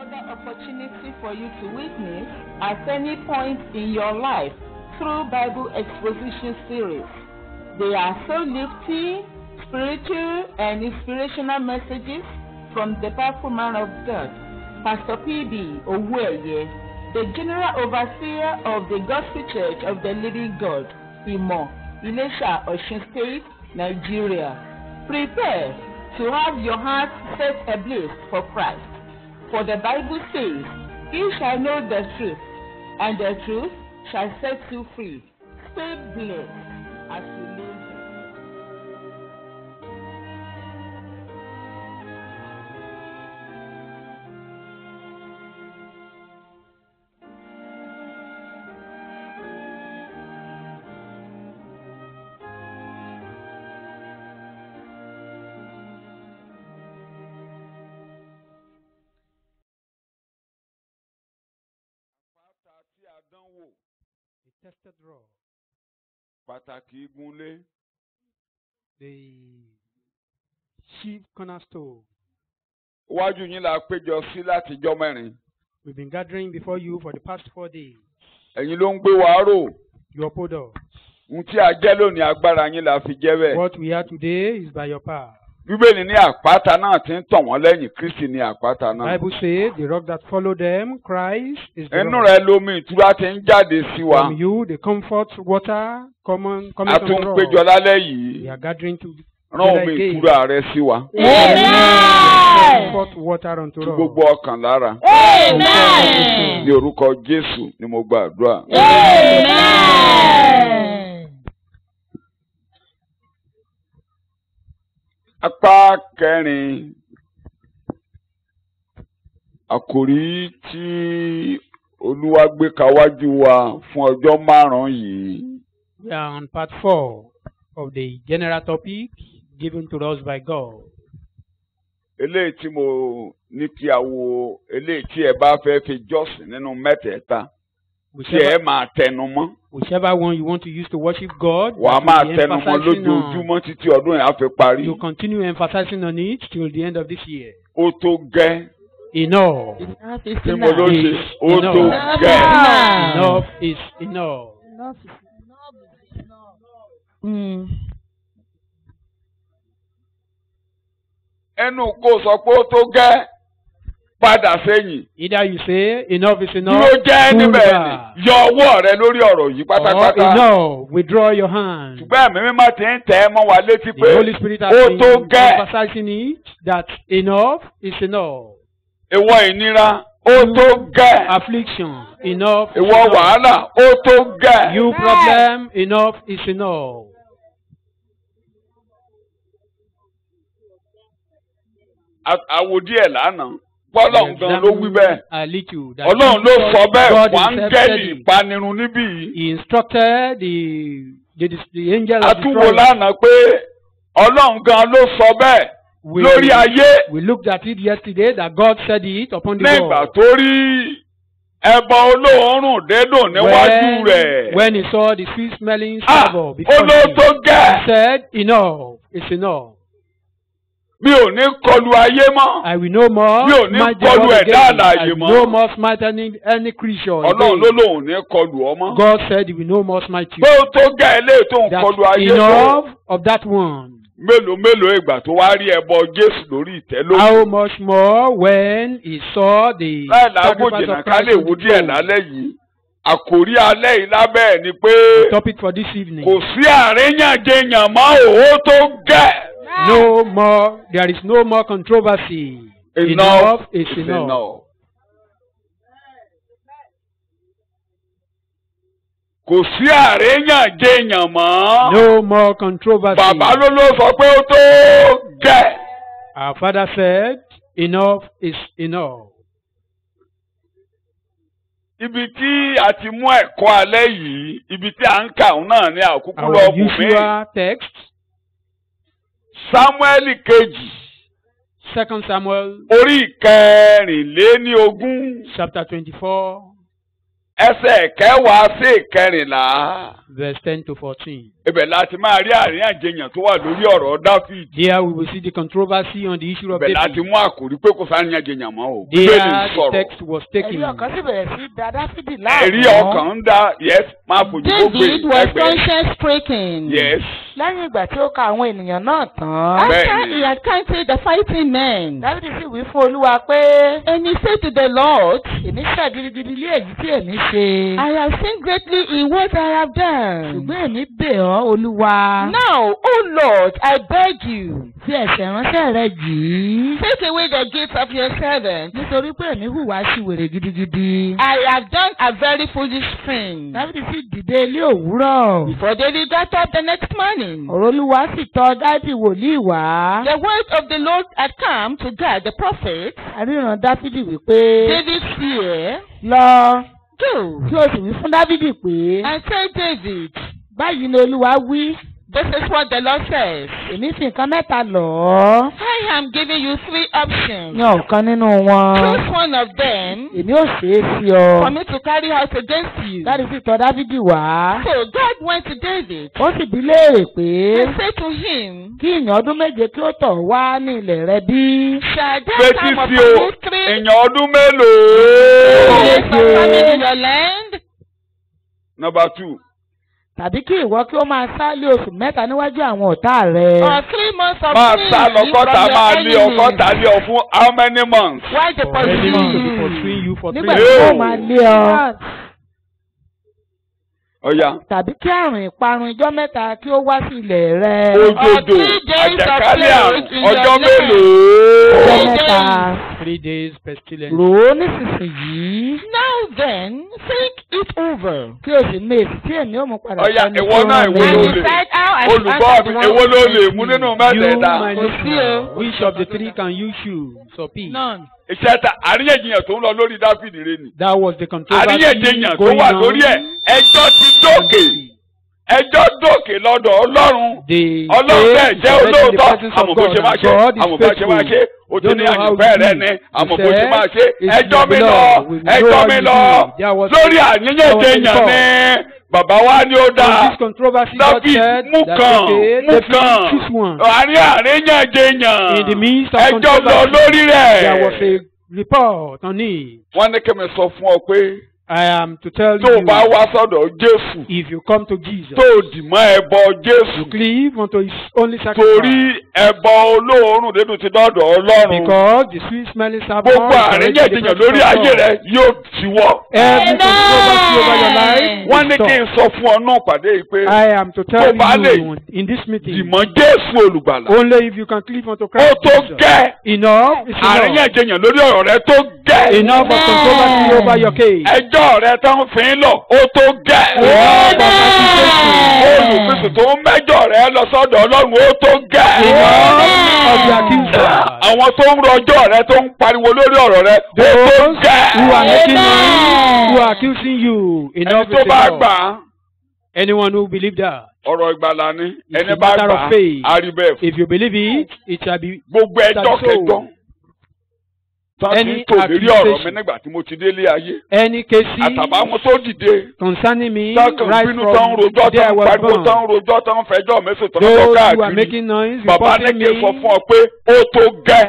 another opportunity for you to witness at any point in your life through Bible Exposition series. They are so lifting, spiritual, and inspirational messages from the powerful man of God, Pastor P.B. Owueye, the General Overseer of the Gospel Church of the Living God, Imo, Ilesha, Osun State, Nigeria. Prepare to have your heart set ablaze for Christ. For the Bible says, "You shall know the truth, and the truth shall set you free." Stay blessed as you live. A tested rock. Pàtàkì igunlé. The chief cornerstone. Iwájú yín la péjọ sí látijọ́ mẹ́rin. We've been gathering before you for the past 4 days. Ẹ̀yin ló ń gbé wa ró. You uphold us. Ohun tí a jẹ́ lónìí agbára yín la fi jẹ́ bẹ́ẹ̀. What we are today is by your power. Bíbélì ní àpáta náà ti ń tàn wọ́n lẹ́yìn, Kristi ní àpáta náà. Bible says the rock that followed them, Christ is the Inú rock. rẹ̀ lomi ìtura ti ń jáde sí wa. From you, the comfort water coming A from tún the ń péjọ rock. lálẹ́ yìí. We are gathering to Rán omi ìtura rẹ sí wa. comfort water unto Tú us. gbogbo ọkàn lára. Ní orúkọ Jésù ni mo gbàdúrà. Apá kẹrin, àkòrí tí Olúwa gbé kawájú wa fún ọjọ́ márùn-ún yìí. We are on part 4 of the general topic given to us by God. Eléyìí tí mo ní kí a wo, eléyìí tí ẹ bá fẹ́ fi jọ́sìn nínú mẹ́tẹ̀ẹ̀ta, tí ẹ máa tẹnu mọ́. Whichever one you want to use to worship God, Wàá that máa you'll be tẹnu mọ́ emphasizing lójoojúmọ́ on. títí ọdún yẹn á fi parí. You continue emphasizing on it till the end of this year. Ó tó gẹ́. Enough. Tí mo ló ṣe, ó tó Enough. gẹ́. Enough is enough. Ẹnu kò sọ pé ó tó gẹ́, padà sẹ́yìn. Either you say enough is enough, Dúró jẹ́ pull níbẹ̀ ni, back. yọ ọwọ́ rẹ lórí ọ̀rọ̀ yìí Or pátápátá. enough, withdraw your hand. Ṣùgbọ́n ẹ̀mí mímọ́ ti ń tẹ̀ ẹ́ mọ́ wa létí pé The Holy Spirit has ó been tó gẹ́. emphasizing it, that enough is enough. Ìwọ ìnira, ó tó gẹ́. Affliction, enough is Ìwọ enough. wàhálà, ó tó gẹ́. You problem, enough is enough. Àwò díẹ̀ lánàá, Ọlọ́run gan ló wí bẹ́ẹ̀. I lead you. That Ọlọ́run ló sọ bẹ́ẹ̀ God fún himself áńgẹ́lì said it. ìpanirun níbí yìí. He instructed the angel of Àtúwò destruction. lánàá pé Ọlọ́run gan ló sọ bẹ́ẹ̀ lórí ayé. We looked at it yesterday that God said it upon the Nígbà world. tó rí ẹbọ olóòórùn dédùn níwájú rẹ̀. When he saw the sweet smelling Ah, savour before ó ló him, tó gẹ́. he said, enough is enough. Mi ò ní kọlu ayé mọ́. I will no more Mi ò ní smite the kọlu world ẹ̀dá again. I alààyè will mọ́. no more smite any creature Ọlọ́run ló again. lóun ní kọlu ọmọ. God said he will no more smite you. Pé ó tó gẹ́ eléyìí tó ń kọlu That's ayé tó. enough of that one. Mélòó ìgbà tó wá rí ẹbọ Jésù lórí ìtẹ́ lórí. How much more when he saw the Láì lágbo sacrifice jìnnà of ká Christ lè on wo the díẹ̀ throne. lálẹ́ yìí. Àkòrí alẹ́ yìí lábẹ́ ẹ̀ ni pé The topic for this evening. kò sí àríyànjiyàn mọ́ òó tó gẹ́. No more, there is no more controversy. Enough is is enough. enough. Kò sí àríyànjiyàn mọ́. No more controversy. Bàbá ló sọ pé ó tó gẹ́. Our Father said, enough is enough. Ibi tí a ti mú ẹ̀kọ́ alẹ́ yìí, ibi tí a ń kà òun náà ní àkókò Our lọ́ọ̀bù usual text, Sámúẹ́lì kejì, 2 Samuel orí ìkẹrìnléníogún, chapter 24, ẹsẹ̀ kẹwàá sí ìkẹrìnlá. Verse 10 to 14. Ibẹ̀ láti máa rí àríyànjiyàn tó wà lórí ọ̀rọ̀ Dáfídì. There we will see the controversy on the issue of Ibẹ̀ láti David. mú àkòrí pé kò sáríyànjiyàn mọ́ o. There Bíbélì the sọ̀rọ̀. text was taken. ẹ̀rí ọkàn sì bẹ̀rẹ̀ sí da Dáfídì láàmú. Ẹ̀rí ọkàn ń dá yes máa fojú gbogbo David was ẹgbẹ́. conscience stricken. Yes. lẹ́yìn ìgbà tí ó ka àwọn ènìyàn náà tán. Bẹ́ẹ̀ni. after he had counted the fighting men. Dáfídì sì wí fún Olúwa pé and he said to the Lord, èmi ṣẹ̀ gidigidi lé èyí tí èmi ṣe. I have sinned greatly in what I have done. Ṣùgbọ́n èmi bẹ̀ ọ́ Olúwa. Now, O Lord, I beg you, Fi ẹ̀ṣẹ̀ ránṣẹ́ rẹ jì í. take away the guilt of your servant. Nítorí pé èmi hùwà ṣìwèrè gidigidi. I have done a very foolish thing. Dáfídì sì dìde ilé òwúrọ̀. Before David got up the next morning, Ọ̀rọ̀ Olúwa sì tọ̀ Gádì wòlíì wá. the word of the Lord had come to Gad the prophet. Àríran Dáfídì wípé David fear, lọ go kí o sì wí fún Dáfídì pé and tell David, báyìí ni Olúwa wí. this is what the Lord says. Èmi fi nǹkan mẹ́ta lọ̀ ọ́. I am giving you 3 options. Yan ọ̀kan nínú wọn. Choose one of them Èmi ò ṣe é sí ọ. for me to carry out against you. Gádì sì tọ̀ Dáfídì wá. So God went to David Ó sì bi léèrè pé and said to him, kí ìyàn ọdún méje kí ó tọ̀ wá ní ilẹ̀ rẹ bí. shall there Fetí come upon sí o, you 3 èèyàn ọdún mélòó? years of famine in your land? Number 2. Tàbí kí ìwọ kí ó máa sá lé oṣù mẹ́ta níwájú àwọn ọ̀tá rẹ. Or 3 months of Máa sin sá from lọ́kọ́ta máa your lé ọgọ́ta enemies? lé ọ fún how many months? Why the For enemies to be pursue? pursuing you for 3 Nígbà tí years. ó máa lé ọ. Ọ̀ya. Tàbí kí àrùn ìparun ijọ́ mẹ́ta kí ó wá sí ilẹ̀ rẹ. Òjòjò, 3 days of àjàkálẹ̀ àrùn, plague in your ọjọ́ land. mélòó? Ọjọ́ 3 mẹ́ta. days. 3 days pestilence. Rò ó nísinsìnyí. Now then, think it over. Kí o sì mé èsì tí èmi ò mú padà Ọ̀ya, sẹ́ni ìwọ tó náà rán ìwọ mi. ló And lè. decide how I should Olùgbọ́ answer mi, the one èwo ló who lè sent mú me. nínú You, mẹ́tẹ̀ẹ̀ta? my Kò sí o. listener, which of the 3 can you choose? So P. None. Iṣẹ́ ta àríyànjiyàn tó ń lọ lórí Dáfídì rẹ ni. That was the controversy Àríyànjiyàn tó going wà on. lórí ẹ̀, ẹjọ́ ti dókè. Ẹjọ́ dókè lọ́dọ̀ Ọlọ́run. The Ọlọ́run bẹ́ẹ̀ case jẹ́ is already in the olóòótọ́, presence of àmọ̀ bó God, ṣe máa and ṣe, God is àmọ̀ bó ṣe máa ṣe, faithful. ó ti Don't ní know how àyànfẹ́ we rẹ do. ni, àmọ̀ He bó ṣe said, máa ṣe, it's ẹjọ́ your mi lọ, blood. We know ẹjọ́ how mi you lọ. do. There was Lórí there was àríyànjiyàn a ni bàbá wa ni ó On dáa. this controversy, God David said mú that kan, okay, mú David kan. choose one. Àríyànjiyàn. In the midst of Ẹjọ́ lọ controversy, lórí there was rẹ̀. a report on it. Wọ́n ní kí mi sọ fún ọ pé I am to tell tó o you, bá wá sọ́dọ̀ Jésù if you come to Jesus, tó o dì mọ́ ẹbọ Jésù you cleave unto his only torí sacrifice. ẹbọ olóòórùn dídùn ti dọ́dọ̀ Ọlọ́run. Because the sweet smelling savour Gbogbo is already in the àríyànjiyàn presence lórí of ayé God. rẹ yóò tiwọ́. Every controversy over your life Wọ́n will ní kí n stop. sọ fún ọ náà pàdé yìí pé I am to tell tó bá lè you in this meeting, dìmọ́ Jésù olùgbàlà. only if you can cleave unto Ó Christ tó Jesus. gẹ́ Enough is enough. àríyànjiyàn lórí ọ̀rọ̀ rẹ tó gẹ́. Enough of controversy over your case. Ẹjọ́ rẹ tó ń fi ń lọ ó tó gẹ́. Enough of accusation. Olùkíṣù tó ń mẹ́jọ rẹ lọ sọ́dọ̀ Ọlọ́run ó tó gẹ́. Enough of the accuser. Àwọn tó ń rọjọ́ rẹ tó ń pariwo lórí ọ̀rọ̀ rẹ ó tó Those gẹ́. who are making noise, who are accusing you, Ẹni enough tó is bá enough. gbà á. Anyone who believe that, Ọ̀rọ̀ ìgbàlà ni It's ẹni a bá matter gbà of á faith. á rí bẹ́ẹ̀ fún. if you believe it, it shall be. Gbogbo ẹjọ́ That's so. kẹjọ́ tán ti Any ń tò lérí ọ̀rọ̀ mi accusation. nígbà tí mo ti délé ayé. Any cases Àtàbáwọn tó dìde concerning me, tán kàn right bínú tán from rojọ́ the day I tán was pariwo born, tán rojọ́ tán fẹjọ́ mẹ́sàn tán lọ those who are káàkiri. making noise, Bàbá ní reporting kí n sọ me, fún ọ pé ó tó gẹ́.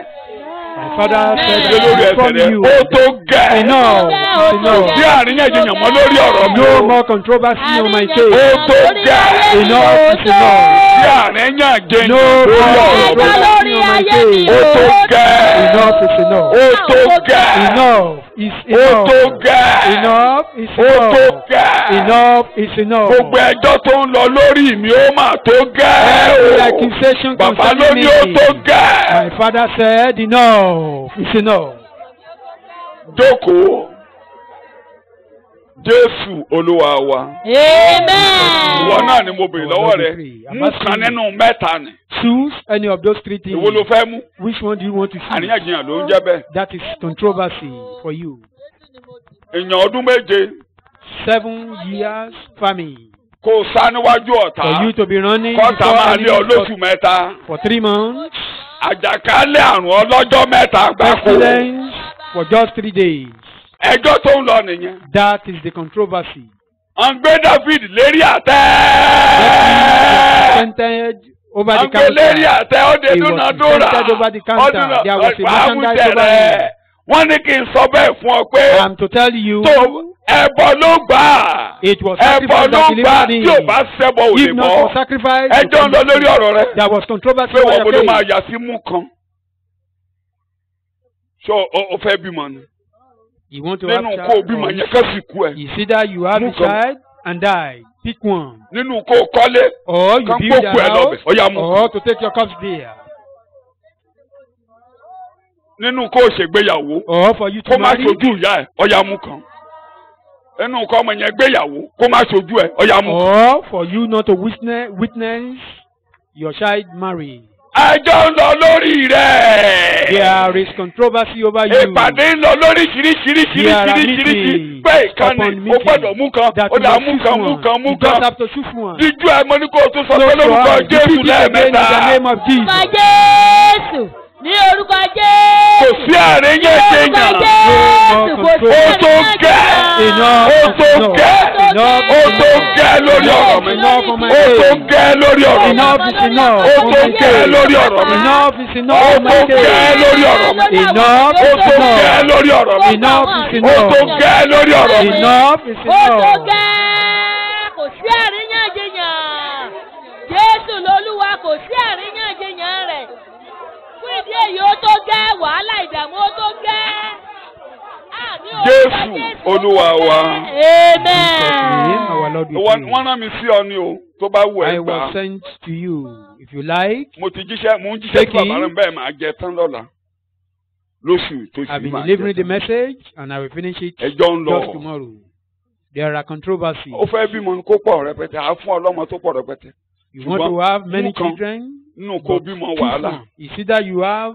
my father said Ṣé lórí that ẹsẹ̀ from rẹ̀ you, ó tó gẹ́. enough, it's enough. Bí àríyànjiyàn mọ́ lórí ọ̀rọ̀ mi No o. more controversy on my Ó case. tó gẹ́. Enough is enough. Bí àríyànjiyàn No lórí more ọ̀rọ̀ mi. controversy on my case. Ó tó gẹ́. Enough is enough. Ó tó gẹ́. Enough is Ó tó enough. gẹ́. Enough is Ó tó enough. gẹ́. Enough is enough. Gbogbo ẹjọ́ tó ń lọ lórí mi ó mà tó gẹ́ Every o. accusation Bàbá ló concerning ní ó me, tó gẹ́. my father said, enough is enough. Jókòó. Jésù Olúwa wa. Ìwọ náà ni mo bèrè lọ́wọ́ rẹ. Mú kan nínú mẹ́ta ni. Choose any of those 3 things. Èwo ló fẹ́ mú? Which one do you want to choose? Àríyànjiyàn ló ń jẹ́ bẹ́ẹ̀. That is controversy for you. Èèyàn ọdún méje 7 years famine. kó o sá níwájú ọ̀tá. For you to be running Kọ́ta before máa lé ọ enemies lóṣù mẹ́ta. for 3 months. Àjàkálẹ̀ àrùn ọlọ́jọ́ mẹ́ta gbáko. Pestilence for just 3 days. ẹjọ́ tó ń lọ nìyẹn. That is the controversy. Wọ́n gbé David lérí àtẹ́. Presented over the Wọ́n gbé lérí counter. àtẹ́ ó de He was dúnadúrà. presented over the counter. There was a merchandise over him. Wọ́n ní kí n sọ bẹ́ẹ̀ fún ọ pé I'm to tell you, tó ẹbọ ló gbà. it was Ẹbọ sacrifice ló that gbà delivered tí ò him. bá ṣẹbọ ò lè If not bọ́. for sacrifice, Ẹjọ́ ń lọ lórí ọ̀rọ̀ rẹ. there was controversy Pé over wọ́n your ló máa faith. yà sí mú kan. Ṣé o fẹ́ bímọ ni? You want to have Nínú kó o child? bímọ Or yẹn kẹ́sì kú ẹ̀. it's either you have a Mú kan. child and die. Pick one. Nínú kó o kọ́lé. Or you Kan build kó kú a ẹ lọ́bẹ̀. house. Ọ̀ya mú. Or to take your corpse there. Nínú kó o ṣègbéyàwó. Or for you Kó to má marry. ṣojú ìyá ẹ̀. Ọ̀ya mú kan. Nínú kó ọmọ yẹn gbéyàwó. Kó má ṣojú ẹ̀. Ọ̀ya mú kan. Or for you not to witness your child marry. Ẹjọ́ ń lọ lórí rẹ̀. There is controversy over you. Ìpàdé ń lọ lórí ṣiríṣiríṣiríṣiríṣi. Pé ìkànnì o gbọ́dọ̀ mú kan. That Ó dà you mú must kan choose mú one. kan mú You just kan. have to choose one. Díjú ẹ̀ mo ní kó o tún sọ Close pé your lórúkọ eyes. Jésù Repeat it again in the lẹ́ẹ̀mẹ́ta. name of Orúkọ Jesus. Jésù. Ní orúkọ Kò Jésù. sí àárín yẹn Orúkọ ṣèyàn. Jésù. Kò sí Ó tó gẹ́. Enough. Ó tó Enough. gẹ́. Enough. Ó tó gẹ́ lórí ọ̀rọ̀ mi. Enough for my Ó tó case. gẹ́ lórí ọ̀rọ̀ mi. Enough is enough. Ó for tó my gẹ́ case. lórí ọ̀rọ̀ mi. Enough is Ó enough for tó my gẹ́ case. lórí ọ̀rọ̀ mi. Enough Ó is tó gẹ́ enough. lórí ọ̀rọ̀ mi. Enough is Ó tó enough. gẹ́ lórí ọ̀rọ̀ mi. Enough is Ó tó enough. gẹ́. Kò sí àríyànjiyàn. Jésù lolúwa, kò sí àríyànjiyàn rẹ̀. Fún ìdí èyí ó tó gẹ́, wàhálà ìdààmú ó tó gẹ́. Ní orúkọ Jésù Olúwa wa. In our Lord we pray. Wọ́n rán mi sí ọ ni o, tó bá wù I ẹ́ gbà. was sent to you. If you like, Mo ti jíṣẹ́, mo ń jíṣẹ́ Take tí bàbá it. rẹ̀ bẹ́ẹ̀ máa jẹ tán lọ́la. Lóṣù tó I've sì been máa delivering jẹ the tán. message and I will finish it Ẹjọ́ ń just lọ. tomorrow. There are controversies. Ó fẹ́ bímọ kó pọ̀ rẹpẹtẹ, á fún ọlọ́mọ tó pọ̀ rẹpẹtẹ. You want to have many mú kan. children, Nínú kó but bímọ choose wàhálà. one. It's either you have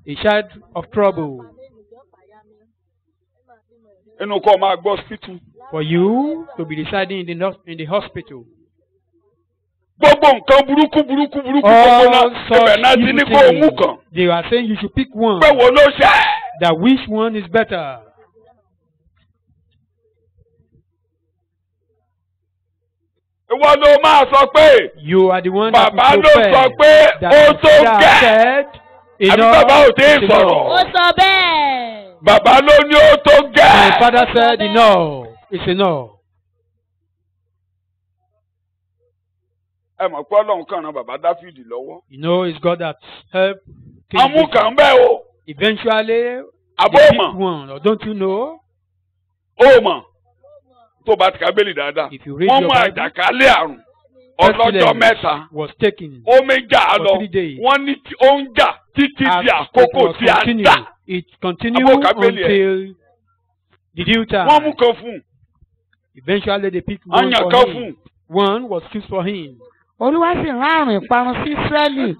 a child of trouble Nínú kó máa gbọ́ hospital. for you to be residing in the hospital. Gbogbo nǹkan burúkú gbogbo All náà such ibẹ̀ náà ti ní evil kó o mú things. kan. They are saying you should pick one. Pé wo ló ṣe? That which one is better? Ìwọ ló máa sọ pé You are the one that bàbá will ló sọ profess pé that ó tó the gẹ́. said Àbí bàbá ò tí ì is sọ̀rọ̀? enough. Ó sọ bẹ́ẹ̀. Bàbá ló ní ó tó My gẹ́. father said enough. It's enough. Ẹ mọ̀ pé Ọlọ́run kàn rán bàbá Dáfídì lọ́wọ́. You know, it's God that helped King Amú David. kàn bẹ́ẹ̀ o. Eventually, Àbó they mọ̀. picked one. Or don't you know? Ó mọ̀. Tó bá ti ka bẹ́ẹ̀lì dáadáa. If you read Wọ́n your mú Bible, àjàkálẹ̀ àrùn ọlọ́jọ́ mẹ́ta. was taken. Omi jà For lọ. 3 days. Wọ́n ní ó ń jà títí As di it àkókò was tí a continued. dá. It continued Àbó ka bẹ́ẹ̀lì ẹ̀. until the due Wọ́n mú time. kan fún un. Eventually, they picked Wọ́n one yàn for kan fún un. him. One was chosen for him. Olúwa sì rán àrùn ìparun sí Ísírẹ́lì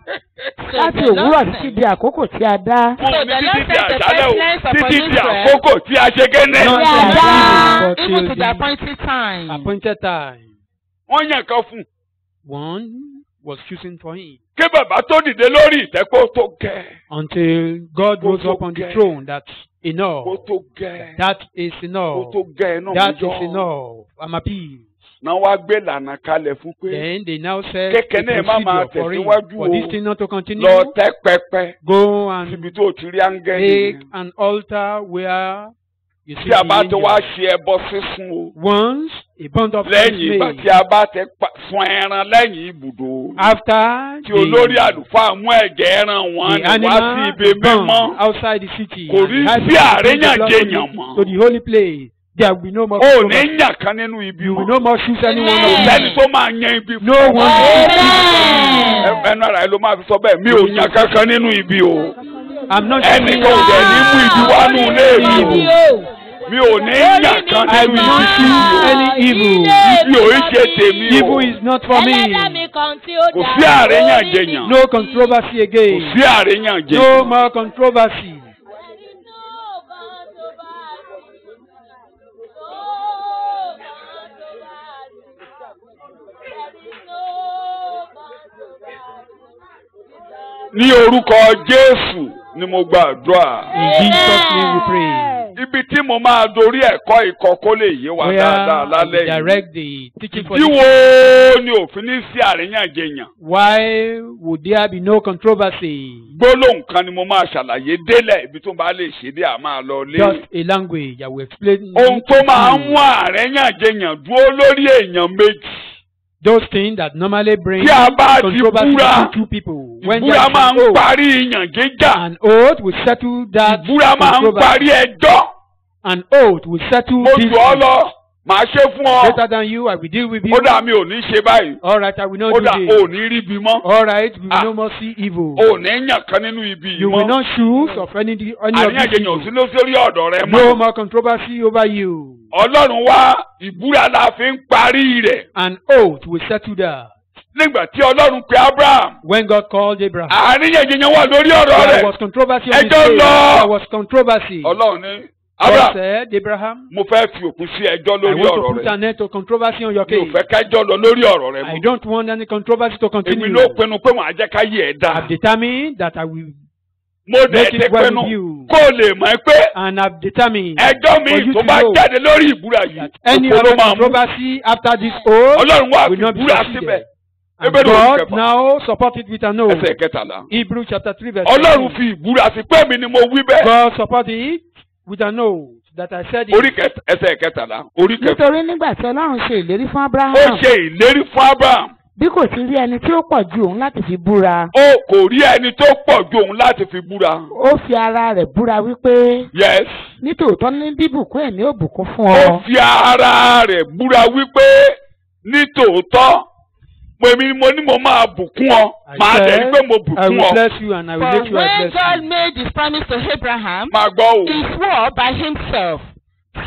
So láti the òwúrọ̀ Lord títí sent- di àkókò tí a dá. Fún So ní the Lord títí di sent the àṣálẹ́ o. pestilence upon Títí di Israel. àkókò tí a ṣe gẹ́nẹ́. Not Yeah. until Yeah. Even to the the appointed time. appointed time. Wọ́n yàn kan fún un. One was chosen for him. Kí bàbá tó dìde lórí ìtẹ́ kó tó gẹ́. Until God rose up on the Okay. throne. That's enough. Kó tó gẹ́. That is Kó enough. tó gẹ́ náà That mú jọ. is enough. I'm appeased. Náà wá gbé lànà kalẹ̀ fún pé Then they now said Kékeré the náà má máa procedure for him. tẹ̀síwájú For o. this thing not to continue, lọ tẹ́ pẹpẹ go and síbi tó ti rí áńgẹ́lì make yẹn. an altar where you see Tí a bá the ti wá angels. ṣe ẹbọ sísun o. Once a burnt offering is Lẹ́yìn ìgbà made, tí a bá ti sun ẹran lẹ́yìn ibùdó. after Tí olórí the àlùfáà mú ẹ̀jẹ̀ ẹran wọn ni wá sí animal ibi is burned mímọ́. outside the city, Kò and rí the high sí priest will bring the àríyànjiyàn blood mọ́. to the holy place. There will be no more O ò controversy. ní yàn kan nínú ibi You will mọ́. no more choose anyone Kò of sẹ́ni them. tó máa yan ibi fún No ọ. one. Ẹnu ara ẹ ló máa fi sọ bẹ́ẹ̀. Mi ò yan kankan nínú ibi o. I'm not Ẹnìkan ò choosing dẹ̀ ní mú ibi wá nù ilé mi o. evil. Mi ò ní yàn kan I nínú will ibi not tí choose any evil. ibi ò ń ṣe tèmi o. Evil is not for Ẹlẹ́dàá me. mi kan tí ó Kò dá sí àríyànjiyàn. No controversy Kò again. sí àríyànjiyàn. No more controversy. Ní orúkọ Jésù ni mo gbàdúrà. In Jesus' name we pray. Ibi tí mo máa dorí ẹ̀kọ́ ìkọ̀kọ́ lè yé wa where dáadáa I lálẹ́ will yìí. direct the teaching for Ìdí this. wo ni òfin ní sí àríyànjiyàn? Why would there be no controversy? Gbólóhùn kan ni mo máa ṣàlàyé délẹ̀ ibi tó bá lè ṣe dé àmà lọ lé. Just a language I will explain. Ohun tó máa ń mú àríyànjiyàn dúró lórí èèyàn méjì. Those things that normally bring Tí a bá ti controversy búra, between two people. When there Ìbúra is máa an ń oath, parí ìyàn jíjà. an oath will settle that Ìbúra máa ń controversy. parí ẹjọ́. An oath will settle Mo jù ọ́ dispute. lọ, màá ṣe fún ọ. Better than you, I will deal with you. Ó dà mi ò ní ṣe báyìí. All right, I will not Ó do dà this. ò ní rí ibi mọ́. All right, we will Ah. no more see evil. Ò ní yàn kan nínú ibi yìí You will mọ́. not choose of any of these Àríyànjiyàn ò sí evil. ló sórí ọ̀dọ̀ rẹ No mọ́. more controversy over you. Ọlọ́run wá ìbúra la fi ń parí rẹ̀. An oath will settle that. Nígbà tí Ọlọ́run pe Abraham, When God called Abraham, àríyànjiyàn wà lórí ọ̀rọ̀ there rẹ̀. was controversy on his Ẹjọ́ case. lọ. There was controversy. Ọlọ́run ní God Abraham, said, Abraham, mo fẹ́ fi òpin sí ẹjọ́ I lórí want to ọ̀rọ̀ put rẹ̀. an end to controversy on your Mi ò case. fẹ́ kájọ́ lọ lórí ọ̀rọ̀ rẹ̀ I mọ́. don't want any controversy to Èmi continue. ló pinnu pé màá jẹ́ ká yé ẹ̀ dáa. I've determined that I will, Mo dẹ̀ make it ti well pinnu with you. kó o lè mọ̀ pé and I've determined ẹjọ́ for mi you tó to bá know jáde lórí ìbúra yìí, that any òfò ló other máa mú. controversy after this oath Ọlọ́run wá will fi not be ìbúra síbẹ̀. succeeded. And Hébérù orí God kẹfà, now support it with an oath. ẹsẹ̀ kẹtàlá. Hebrews chapter 3 verse Ọlọ́run 13. fi ìbúra sí pé mi ni mo wí bẹ́ẹ̀. God support it with an oath that I said Orí it. ẹsẹ̀ kẹtàlá, orí kẹfà. nítorí nígbà tí Ọlọ́run ṣe ìlérí fún Ó Abraham ṣe ìlérí fún Abraham. bí kò ti rí ẹni tí ó pọ̀ ju òun láti fi búra Ó kò rí ẹni tó pọ̀ ju òun láti fi búra. ó fi ara rẹ̀ búra wípé Yes. nítòótọ́ ní bíbùkún ẹ̀ ní ó bùkún fún Ó ọ. fi ara rẹ̀ búra wípé ní tòótọ́ pèmí mo ní mo máa bùkún ọ. I Màá dẹ̀ said, rí pé mo I bùkún will ọ. bless you and I will For make sure I when bless God you. made his promise to Abraham, Máa gbọ́ o. he swore by himself,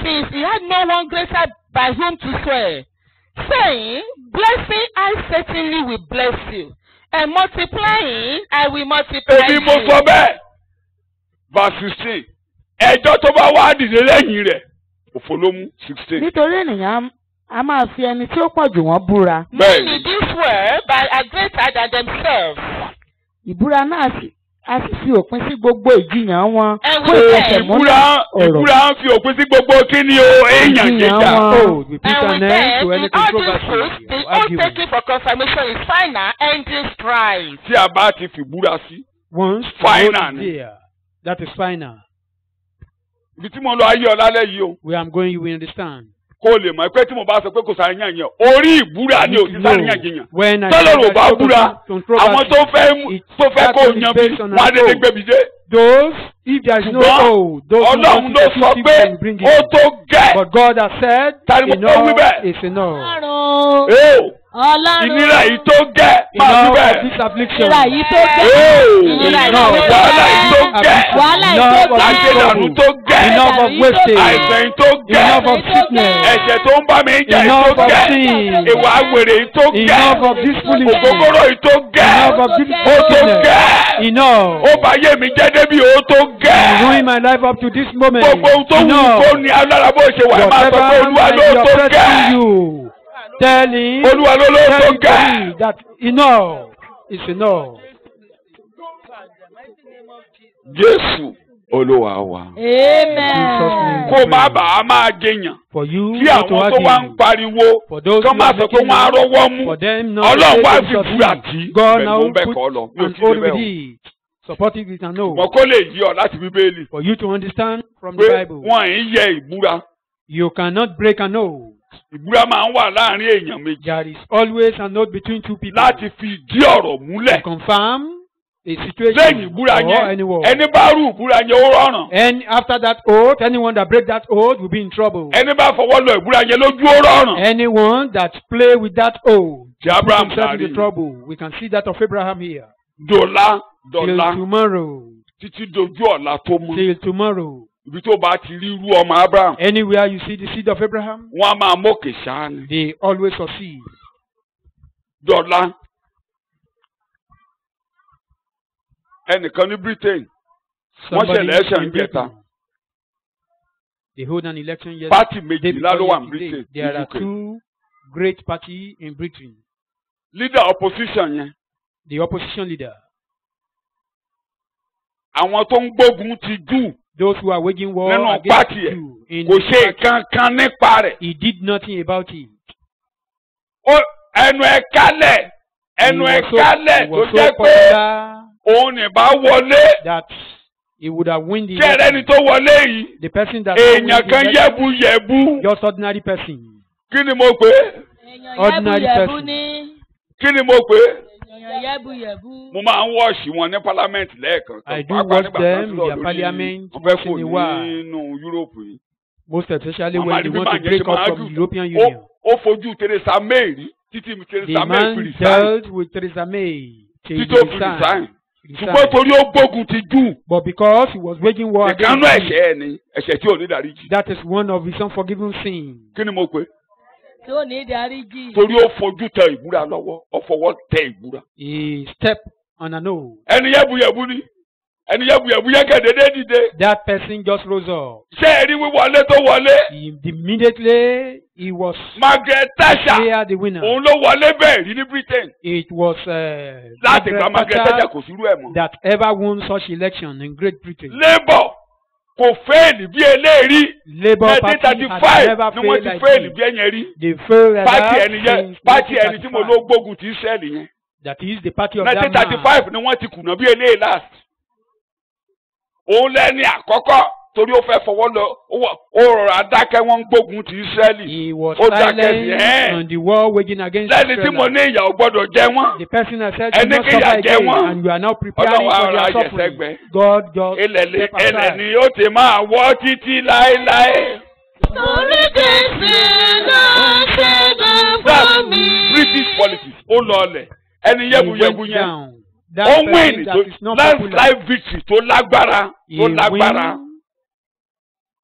since he had no one greater by whom to swear, saying, blessing I certainly will bless you, and multiplying I will multiply Èmi mo you. sọ bẹ́ẹ̀. Verse 16. Ẹjọ́ tó bá wá dìde lẹ́yìn rẹ̀, òfò ló mú 16. nítorí ènìyàn a máa fi ẹni tí ó pọ̀ jù wọ́n búra Bẹ́ẹ̀ni. Many do swear by a greater than themselves. ìbúra náà a sì fi òpin sí gbogbo ìjiyàn wọn And fún with ìfẹsẹ̀múlẹ̀ ọ̀rọ̀ Ìbúra ń fi òpin sí gbogbo kíni o, èèyàn Ìjiyàn jíjà. wọn. Oath will put And an with end them, to any in all these controversy truths, the or oath argument. taken for confirmation is final, ending strife. Tí a bá ti fìbúra sí. Once the Final oath is ni. there, that is final. Ibi tí mo lọ ayé ọ lálẹ́ yìí o. Where I'm going, you will understand. Kó o lè mọ̀ pé tí mo bá sọ pé kò sàríyàn yẹn, orí ìbúra ni ò sí sàríyàn jiyàn. When I Tọ́lọ́run ò bá say búra, that controversy, àwọn tó fẹ́ kó o yan bí wọ́n á dédé gbẹ̀bí dé. those, if there is no Ṣùgbọ́n oath, those who Ọlọ́run want ló to sọ defeat pé people will bring ó it. tó gẹ́. But God has said, Tani mo tó wí enough bẹ́ẹ̀? is enough. Ọlọ́run. Ee, Ọlọ́run. ìnira yìí tó gẹ́. Máa wí Enough of bẹ́ẹ̀. this affliction. Ìnira yìí tó gẹ́. Ee, Ìnira yìí Enough. tó gẹ́. wàhálà yìí tó gẹ́. Wàhálà yìí Enough tó of gẹ́. this Àṣedànù trouble. tó gẹ́. Enough of wastage. Àìsàn yìí tó gẹ́. Enough of sickness. Ẹ̀ṣẹ̀ tó ń bá mi jà yìí Enough tó of gẹ́. sin. Ìwà àgbèrè yìí tó gẹ́. Enough of this foolishness. Ògógóró yìí tó gẹ́. Enough of this Ó tó wickedness. gẹ́. Enough. Ó bá yé mi jẹ́ débi ó tó gẹ́. Ruin my life up to this moment. Gbogbo ohun tó wù kó ní alára bó ṣe wà ẹ máa sọ pé Whatever Olúwa might ló be tó oppressing gẹ́. you, tell him, Olúwa ló tó tell him gẹ́. that enough is enough. Jésù Olúwa wa. Amen. Kó má bàa máa jẹyàn. For you Kí not to àwọn tó wá ń argue. pariwo For those kí wọ́n who máa are sọ pé making wọ́n á rọ́wọ́ mú. for them not Ọlọ́run to wá take fi themselves búra in. tí. God Bẹ́ẹ̀ now ló ń bẹ̀ put kọ́ lọ. Mi ò an tí oath ì with débẹ̀ o. it. Support it with an oath. Mọ̀ kó lè yí ọ láti Bíbélì. For you to understand from the Pé Bible. wọ́n ń yẹ ìbúra. You cannot break an oath. Ìbúra máa ń wà láàrin èèyàn méjì. There is always an oath between two people. Láti fi ìdí ọ̀rọ̀ múlẹ̀. To confirm a Lẹ́yìn situation ìbúra or yẹn, any word. ẹni bá rú ìbúra yẹn ó rọrùn. And after that oath, anyone that break that oath will be in trouble. Ẹni bá fọwọ́ lọ ìbúra yẹn lójú ó rọrùn. Anyone that play with that oath Ti Abraham put himself in láàrin. the trouble. We can see that of Abraham here. Dọ̀la Till dọ̀la tomorrow. títí dojú ọ̀la tó mú. Till tomorrow. Ibi tó bá ti rí irú ọmọ Abraham, Anywhere you see the seed of Abraham, wọ́n á máa mókè ṣáá ni. they always succeed. Dọ̀la. Ẹnìkan ní Britain, wọ́n ṣe election in jẹta. Britain, they hold an election yesterday. Pátì day méjìlá ló before wà ní yesterday. Britain. There ní are UK. two great parties in Britain. Leader opposition yẹn, The opposition leader, àwọn tó ń gbógun ti Júù Those who are waging war nínú against pátì ẹ̀ you in kò the ṣe party, kankan nípa rẹ̀. he did nothing about it. Ẹnu ẹ̀ kálẹ̀ ẹnu ẹ̀ kálẹ̀ He tó was jẹ́ so pé popular òun ní bá wọlé. that he would have won the Tí ẹ̀rẹ́ ni election. tó wọlé yìí The person that èèyàn kan yẹ̀bùyẹ̀bù. just ordinary person. Kí ni mo pè é? èèyàn Ordinary yẹ́bùyẹ̀bù person. ni. Kí ni mo pè é? èèyàn yẹ́bùyẹ̀bù. Mo máa ń wọ́ọ̀ṣì wọn ní parliament lẹ́ẹ̀kan. I do watch them in their parliament wọ́n fẹ́ once kò in a while. nínú Europe yìí. Most especially Mama when they Adibi want to máa jẹ́ break kí máa up from dùn. the European Union. Ó fojú Theresa May rí títí The Theresa May fi man resign. dealt with Theresa May till he Títí ó fi resign. resigned. Ṣùgbọ́n torí ó gbógun ti jù. But because he was waging war Ìkànnú against ẹ̀ṣẹ̀ ẹ̀ ni ẹ̀ṣẹ̀ tí ò ní dáríjì. that is one of his unforgiven sins. Kí ni mo pè é? tí ò ní dáríjì. Torí ó fojú tẹ ìbúra lọ́wọ́ ó fọwọ́ tẹ ìbúra. He stepped on an oath. Ẹni yẹ́bùyẹ̀bù ni ẹni yẹ́bùyẹ̀bù yẹ́ kẹ̀dédé dìde. That person just rose up. Ṣé ẹ rí wíwọlé tó wọlé? Immediately he was Margaret Thatcher clear the winner. òun ló wọlé bẹ́ẹ̀ rí ní Britain. It was Láti gba Margaret Margaret Thatcher Thatcher kò sí irú ẹ̀ mọ́. that ever won such election in Great Britain. Labour kò fẹ́ẹ̀lì bí eléyìí. Labour Party had 1935 never ni wọ́n failed ti like fẹ́ẹ̀lì this. bí ẹ̀yẹn rí. They failed like Pátì that ẹni yẹn since pátì ẹni tí mo ló 1935. gbógun ti Ísírẹ́lì yẹn. That is the party of that man. 1935 ni wọ́n ti kùnà bí eléyìí last. Òun lẹ́ni àkọ́kọ́ torí ó fẹ́ fọwọ́ lọ ó rọra dákẹ́ wọ́n ń gbógun ti Ísírẹ́lì. He was Ó dákẹ́ silent sí on the war waging against lẹ́ni tí mo Israel. ní ìyàwó gbọ́dọ̀ jẹ wọ́n. The person has said, Ẹni do not kí ìyà suffer jẹ again, wọ́n. and you are now preparing Ọlọ́run for ara their ayẹsẹ̀ suffering. gbẹ. God just Ilẹ̀ step aside. ni ó ti máa wọ́ títí láéláé. torí Jésù ló ṣẹ́gun fún mi. British politics ó lọ ọlẹ̀ ẹni He yẹ́bùyẹ́bù went yẹn. down. That Ó person win that is not landslide popular. victory tó lágbára He tó lágbára win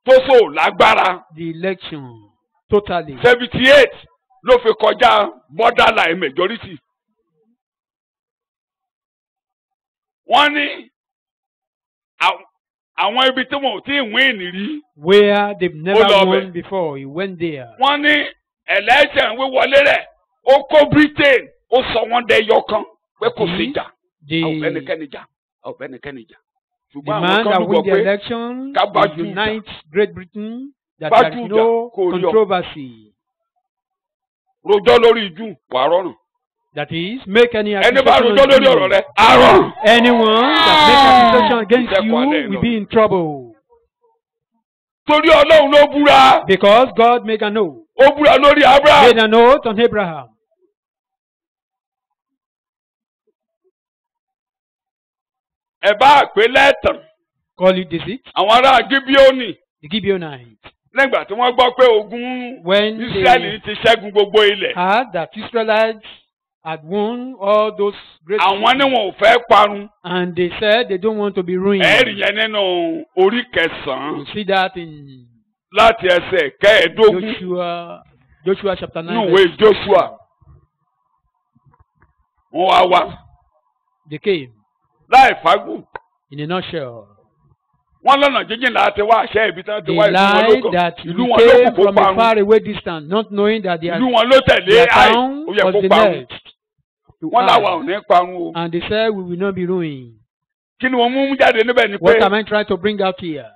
tó so lágbára. the election totally. 78 ló fi kọjá borderline majority. Wọ́n ní àwọn ibi tí wọn ò tí ì win rí. Where they've never lọ won bẹ̀. before, he went there. Wọ́n ní election wíwọlé rẹ̀ ó kó Britain ó sọ wọ́n dẹyọ kan pé kò sí ìjà. Àwọn The ẹnikẹ́ni jà àwọn ẹnikẹ́ni jà. Ṣùgbọ́n man àwọn kan that dúpọ̀ won the pé election ká bá will Júù jà. unite Great Britain, that Bá there Júù is jà no kó rí ọ. controversy. Rojọ́ lórí Júù wà rọrùn. That is, make any Ẹni bá accusation rojọ́ lórí on ọ̀rọ̀ you. rẹ̀ àrọ̀. Anyone that makes accusation against Ìṣẹ́kù you alẹ́ will náà. be in trouble. Torí Ọlọ́run ló búra. Because God made an oath. Ó búra lórí Abraham. Made an oath on Abraham. Ẹ bá pè lẹ́tàn. Call it deceit. Àwọn ará Gíbíónì The Gibeonites. nígbà tí wọ́n gbọ́ pé ogun When Ísírẹ́lì they ti ṣẹ́gun gbogbo ilẹ̀. heard that Israelites had won all those great Àwọn ni cities, wọn ò fẹ́ parun. and they said they don't want to be ruined. Ẹ̀rí yẹn nínú orí kẹsàn-án You see that in láti ẹsẹ̀ kẹẹ̀ẹ́dógún Joshua chapter 9. nínú ìwé Joshua. Wọ́n wá wá They came láì fagùn. in a nutshell. Wọ́n lọ́nà jíjìn láti wá àṣẹ ibi tí wọ́n ti They wá ìlú wọn lied lóko. that Ìlú we wọn lóko came kó from a parun. far away distance, not knowing that their Ìlú wọn ló tẹ̀lé àì town ó yẹ was kó the parun. next to Wọ́n láwa ò ours. ní parun o. And they said we will not be ruined. Kí ni wọ́n mú jáde níbẹ̀ ni pé What am I trying to bring out here?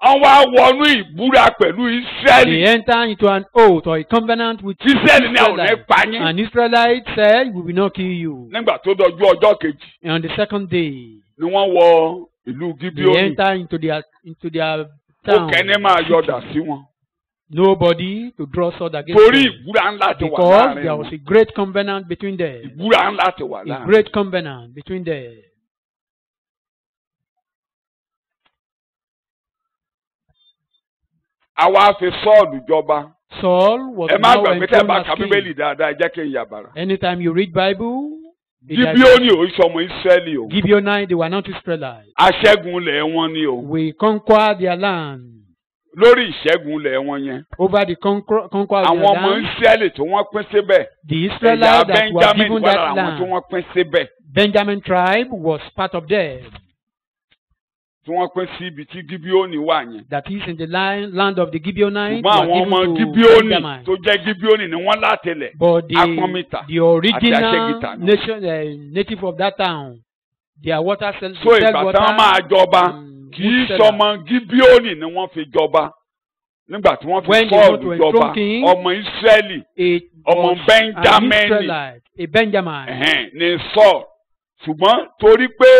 wọ́n wá wọnú ìbúra pẹ̀lú Ísírẹ́lì. They enter into an oath or a covenant with Ísírẹ́lì ni àwọn ò ní Israelites. pa yín. And Israelites said, we will not kill you. Nígbà tó dọjú ọjọ́ kejì And on the second day, ni wọ́n wọ ìlú they Gíbíónì. enter into their Ó town. kẹ́ni máa yọ̀dà sí wọn. Nobody to draw sword against Torí them. ìbúra ńlá ti wà Because láàrin there was wọn. a great covenant between them. Ìbúra ńlá ti wà A láàrin. great covenant between them. Àwa fi Sọ́ọ̀lù jọba. Saul was Ẹ má now gbàgbé tẹ́ ẹ bá enthroned ka as Bíbélì king. dáadáa, ẹ jẹ́ kí n yàbàrà. Anytime you read Bible, Gíbíónì ò sọ ọmọ Ísírẹ́lì o. Gibeonite, they were not Israelites. Aṣẹ́gun ilẹ̀ wọn ni o. We conquer their land. Lórí ìṣẹ́gun ilẹ̀ wọn yẹn. Over the conquer of their Àwọn ọmọ land, Ísírẹ́lì tí wọ́n pín síbẹ̀. the Ẹ̀yà Israelites that were Benjamin given wà lára that àwọn tí land, wọ́n pín síbẹ̀. Benjamin tribe was part of them. Tí wọ́n pín sí ibi tí Gíbíónì wà yẹn. That is in the land of the Gibeonites. Ṣùgbọ́n àwọn were ọmọ given to Gíbíónì Benjamin. tó jẹ́ Gíbíónì ni wọ́n látẹlẹ̀. But Apọ́nmìtà the original àti aṣẹ́gìtà náà. nation, native of that town, Their water cells. so ìgbà tí wọ́n máa jọba kì í sọmọ Gíbíónì ni wọ́n fi jọba nígbà tí wọ́n fi Sọ́ọ̀lù jọba ọmọ Ísírẹ́lì ọmọ Bẹ́ńjámínì ní Sọ́ọ̀lù ṣùgbọ́n torí pé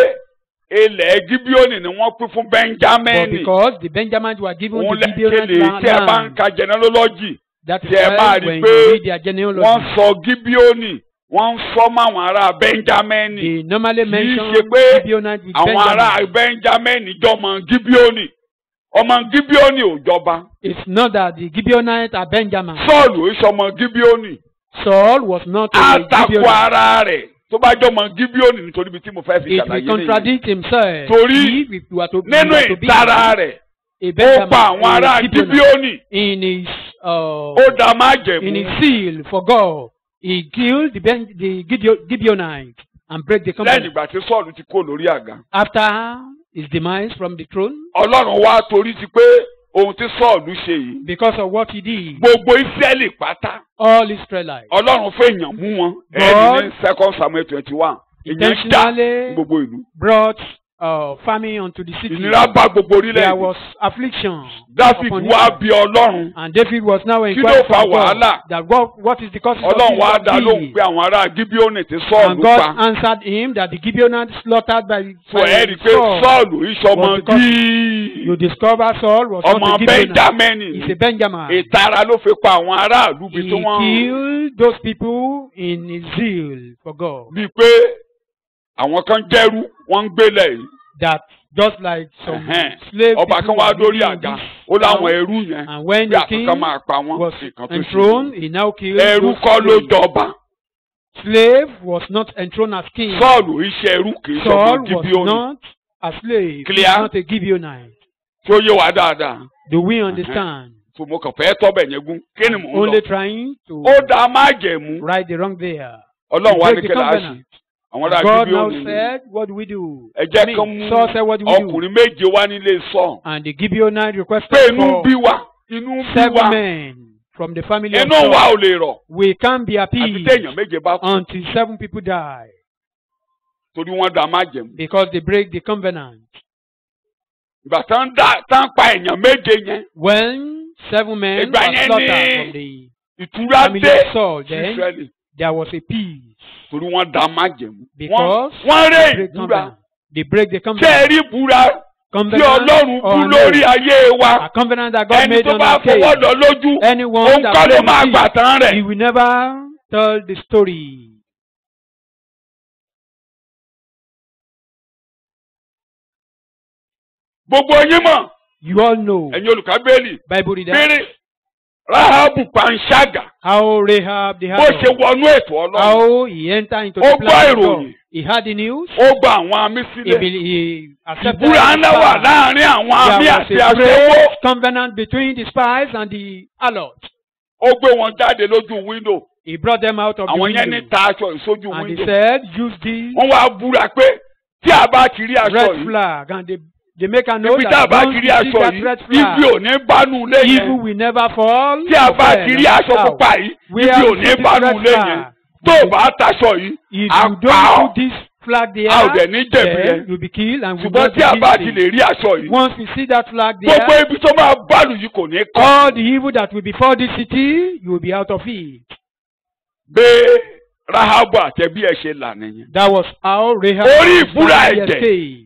ilẹ̀ Gíbíónì ni wọ́n pín fún Bẹ́ńjámínì. But because the Benjamins were given to Gibeonite land. Tí ẹ bá ń ka genealogy that is tí ẹ máa rí pé wọ́n sọ Gíbíónì wọ́n ń sọ mọ́ àwọn ará Bẹ́ńjámínì. They normally mention kì í ṣe pé Gibeonite with àwọn ará Bẹ́ńjámínì jọmọ Gíbíónì ọmọ Gíbíónì ò jọba. It's not that the Gibeonites are Benjamin. Sọ́ọ̀lù ìṣọmọ Gíbíónì. Saul was not a Gibeonite. Àtakò ara rẹ̀ tó bá jọmọ Gíbíónì nítorí ibi tí mo fẹ́ fi ṣàlàyé nìyí. If he contradict himself. Torí nínú ìtara rẹ̀ ó pa àwọn ará Gíbíónì. In his ó dá májẹ̀mú. In his zeal for God, he killed the Gibeonites and break the covenant. Lẹ́yìn ìgbà tí Sọ́ọ̀lù ti kó lórí àga. After his demise from the throne. Ọlọ́run wá torí ti pé ohun tí Sọ́ọ̀lù ṣe yìí. Because of what he did. Gbogbo Ísírẹ́lì pátá. All Israelites. Ọlọ́run fẹ́ èèyàn mú wọn. Ẹ̀ẹ́dì ní 2 Samuel 21. Ìyẹn já gbogbo ìlú. Brought famine unto the city. Ìnira bá gbogbo orílẹ̀-èdè. There was affliction. David wá bí Ọlọ́run. And David was now inquiring from God that what is the cause of this. Ọlọ́run wá dá lóhùn pé àwọn ará Gíbíónì tí Sọ́ọ̀lù pa. And God answered him that the Gibeonites slaughtered by Saul. So ẹ rí i pé Sọ́ọ̀lù ìṣọmọ Gíì. You discover Saul was not a Gibeonite. Ọmọ Benjamin. He's a Benjamin. Ìtara ló fi pa àwọn aráàlú bí tí wọ́n. He killed those people in his zeal for God. Bíi pé àwọn kan jẹ́rú wọ́n ń gbélé yìí. That just like some slave people. Ọba kan wá dórí àga ó láwọn ẹrú yẹn. And when the king was enthroned, he now killed those slaves. Ẹrú kọ́ ló jọba. Slave was not enthroned as king. Sọ́ọ̀lù iṣẹ́ ẹrú kì í Saul ṣọmọ was Gíbíónì. not a slave. Clear? He was not a Gibeonite. Tí ó yé wa dáadáa. Do we understand? So mo kàn fẹ́ tọ́bẹ̀ yẹn gún. Kí ni mò ń lọ? Only trying to ó dá májẹ̀mú. right the wrong there. Ọlọ́run wá ní kí láàṣì. Àwọn ará God now Gíbíónì. said, what do we do? Ẹ jẹ́ kán mú Saul said, what do we do? ọkùnrin méje wá nílé Sọ́ọ̀. And the Gibeonite requested Pé inú for bí wa. Inú bí 7 wa. men from the family of Inú Saul. wa ò lè rọ̀. We can't be Àti appeased téèyàn méje bá kú. until 7 people die. Torí wọ́n dá májẹ̀mú. Because they break the covenant. Ìgbà tán pa èèyàn méje yẹn. When 7 men Ìgbà were yẹn slaughtered from ní the ìtura family dé of Saul, then Ísírẹ́lì. there was a peace. Torí wọ́n dá májẹ̀mú. Because Wọ́n they ré break ìbúra. covenant. They break the Ṣé ẹ covenant. rí ìbúra tí Covenant Ọlọ́run bú on lórí earth. ayé wa? A covenant that God Ẹni made tó on bá our case. fọwọ́ lọ lójú, Anyone òun that kọ́ ló plays máa with gbà it, tán rẹ̀. he will never tell the story. Gbogbo yín mọ̀, You all know. ẹ̀yin olùkábẹ́lì, Bible reader. bèrè Ráhábù panṣágà How Rahab the bó ṣe harlot. wọnú ètò Ọlọ́run. How he entered into Ó the gbọ́ plan of God. ìròyìn. He had the news. Ó gba àwọn àmì He, sílẹ̀. he accepted Ìbúra the ńlá wà spy. láàárín àwọn àmì There àti was a aṣẹ́wó. great covenant between the spies and the harlot. Ó gbé wọn jáde lójú wíńdò. He brought them out of the Àwọn yẹn ní window. ta aṣọ ìsójú And he wíńdò. said, use this Wọ́n wá búra pé tí a bá ti rí aṣọ red yìí. flag. And they make a note Ibi tá a that bá once ti you rí see aṣọ that yìí, red ibi flag, ò ní bánú ilé evil yẹn. will never fall. Tí a bá ti rí aṣọ Now, pupa yìí, we ibi have ò ní seen this bánú red ilé yẹn. flag. Tó o bá taṣọ yìí, If a you pa don't ọ́. put this flag there, A ò dẹ̀ ní jẹ̀bi then yẹn. you'll be killed and will Ṣùgbọ́n not tí a bá be ti guilty. lè rí aṣọ yìí, Once we see that flag gbogbo there, ibi tó máa bálù yìí kò ní kọ́. all the evil that will befall this city, you will be out of it. Bẹ́ Ráhábù àtẹ̀bí ẹ̀ ṣe là nìyẹn. That was how Rahab Orí ìbúra escaped. ẹ̀jẹ̀.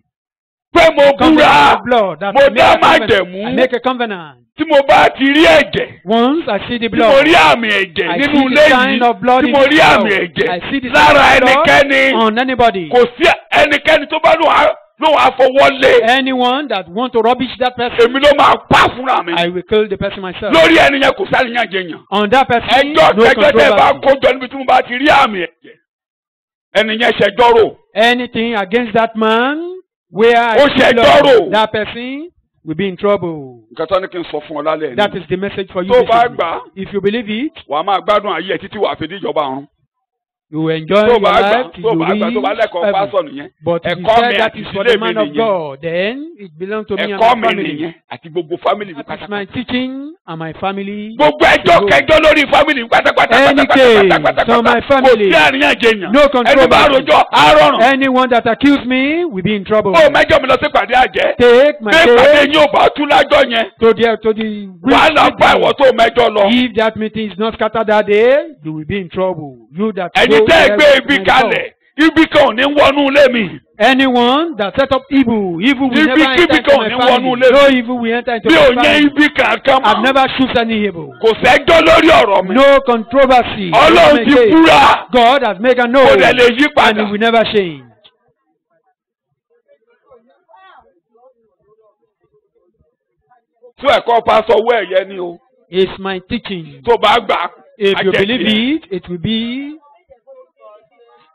Pé mo Covenant búra, of blood. That mo I make dá a covenant. májẹ̀mú. I make a covenant. Tí mo bá ti rí ẹ̀jẹ̀, Once I see the tí mo blood, rí àmì ẹ̀jẹ̀ I nínú see ilé the yìí, sign of blood tí in mo rí this àmì house. ẹ̀jẹ̀ I see the lára sign of blood ẹnikẹ́ni, on anybody. kò sí ẹnikẹ́ni tó bá lóun àfọwọ́lé. Anyone that want to rubbish that person, Èmi ló máa pa fúnra mi. I will kill the person myself. Lórí ẹni yẹn kò sáré yàn jẹyàn. On that person, Ẹjọ́ no kẹjọ́ tẹ́ bá controversy. kójọ níbi tí mo bá ti rí àmì ẹ̀jẹ̀. Ẹni yẹn ṣẹjọ́ rò. Anything against that man, where I Ó see ṣe blood, dọ́rò. that person will be in trouble. Nǹkan tó ní kí n sọ fún ọ lálẹ́ That ni. is the message for you. Tó this bá evening. gbà á, If you believe it, wàá máa gbádùn ayé ẹ̀ títí wàá fi díjọba ọ̀run. You enjoy your life till you reach heaven. But if you say that is for the man of God, then it belongs to me and my family. That is my teaching and my family. Any case on my family, no control. Anyone that accuse me will be in trouble. Take my case to the if that meeting is not scattered that day, you will be in trouble. You that anyone that set up evil will never enter into my family. No evil will enter into my family. I've never shoot any evil. No controversy. God has made a no, and it will never change. It's my teaching. If you believe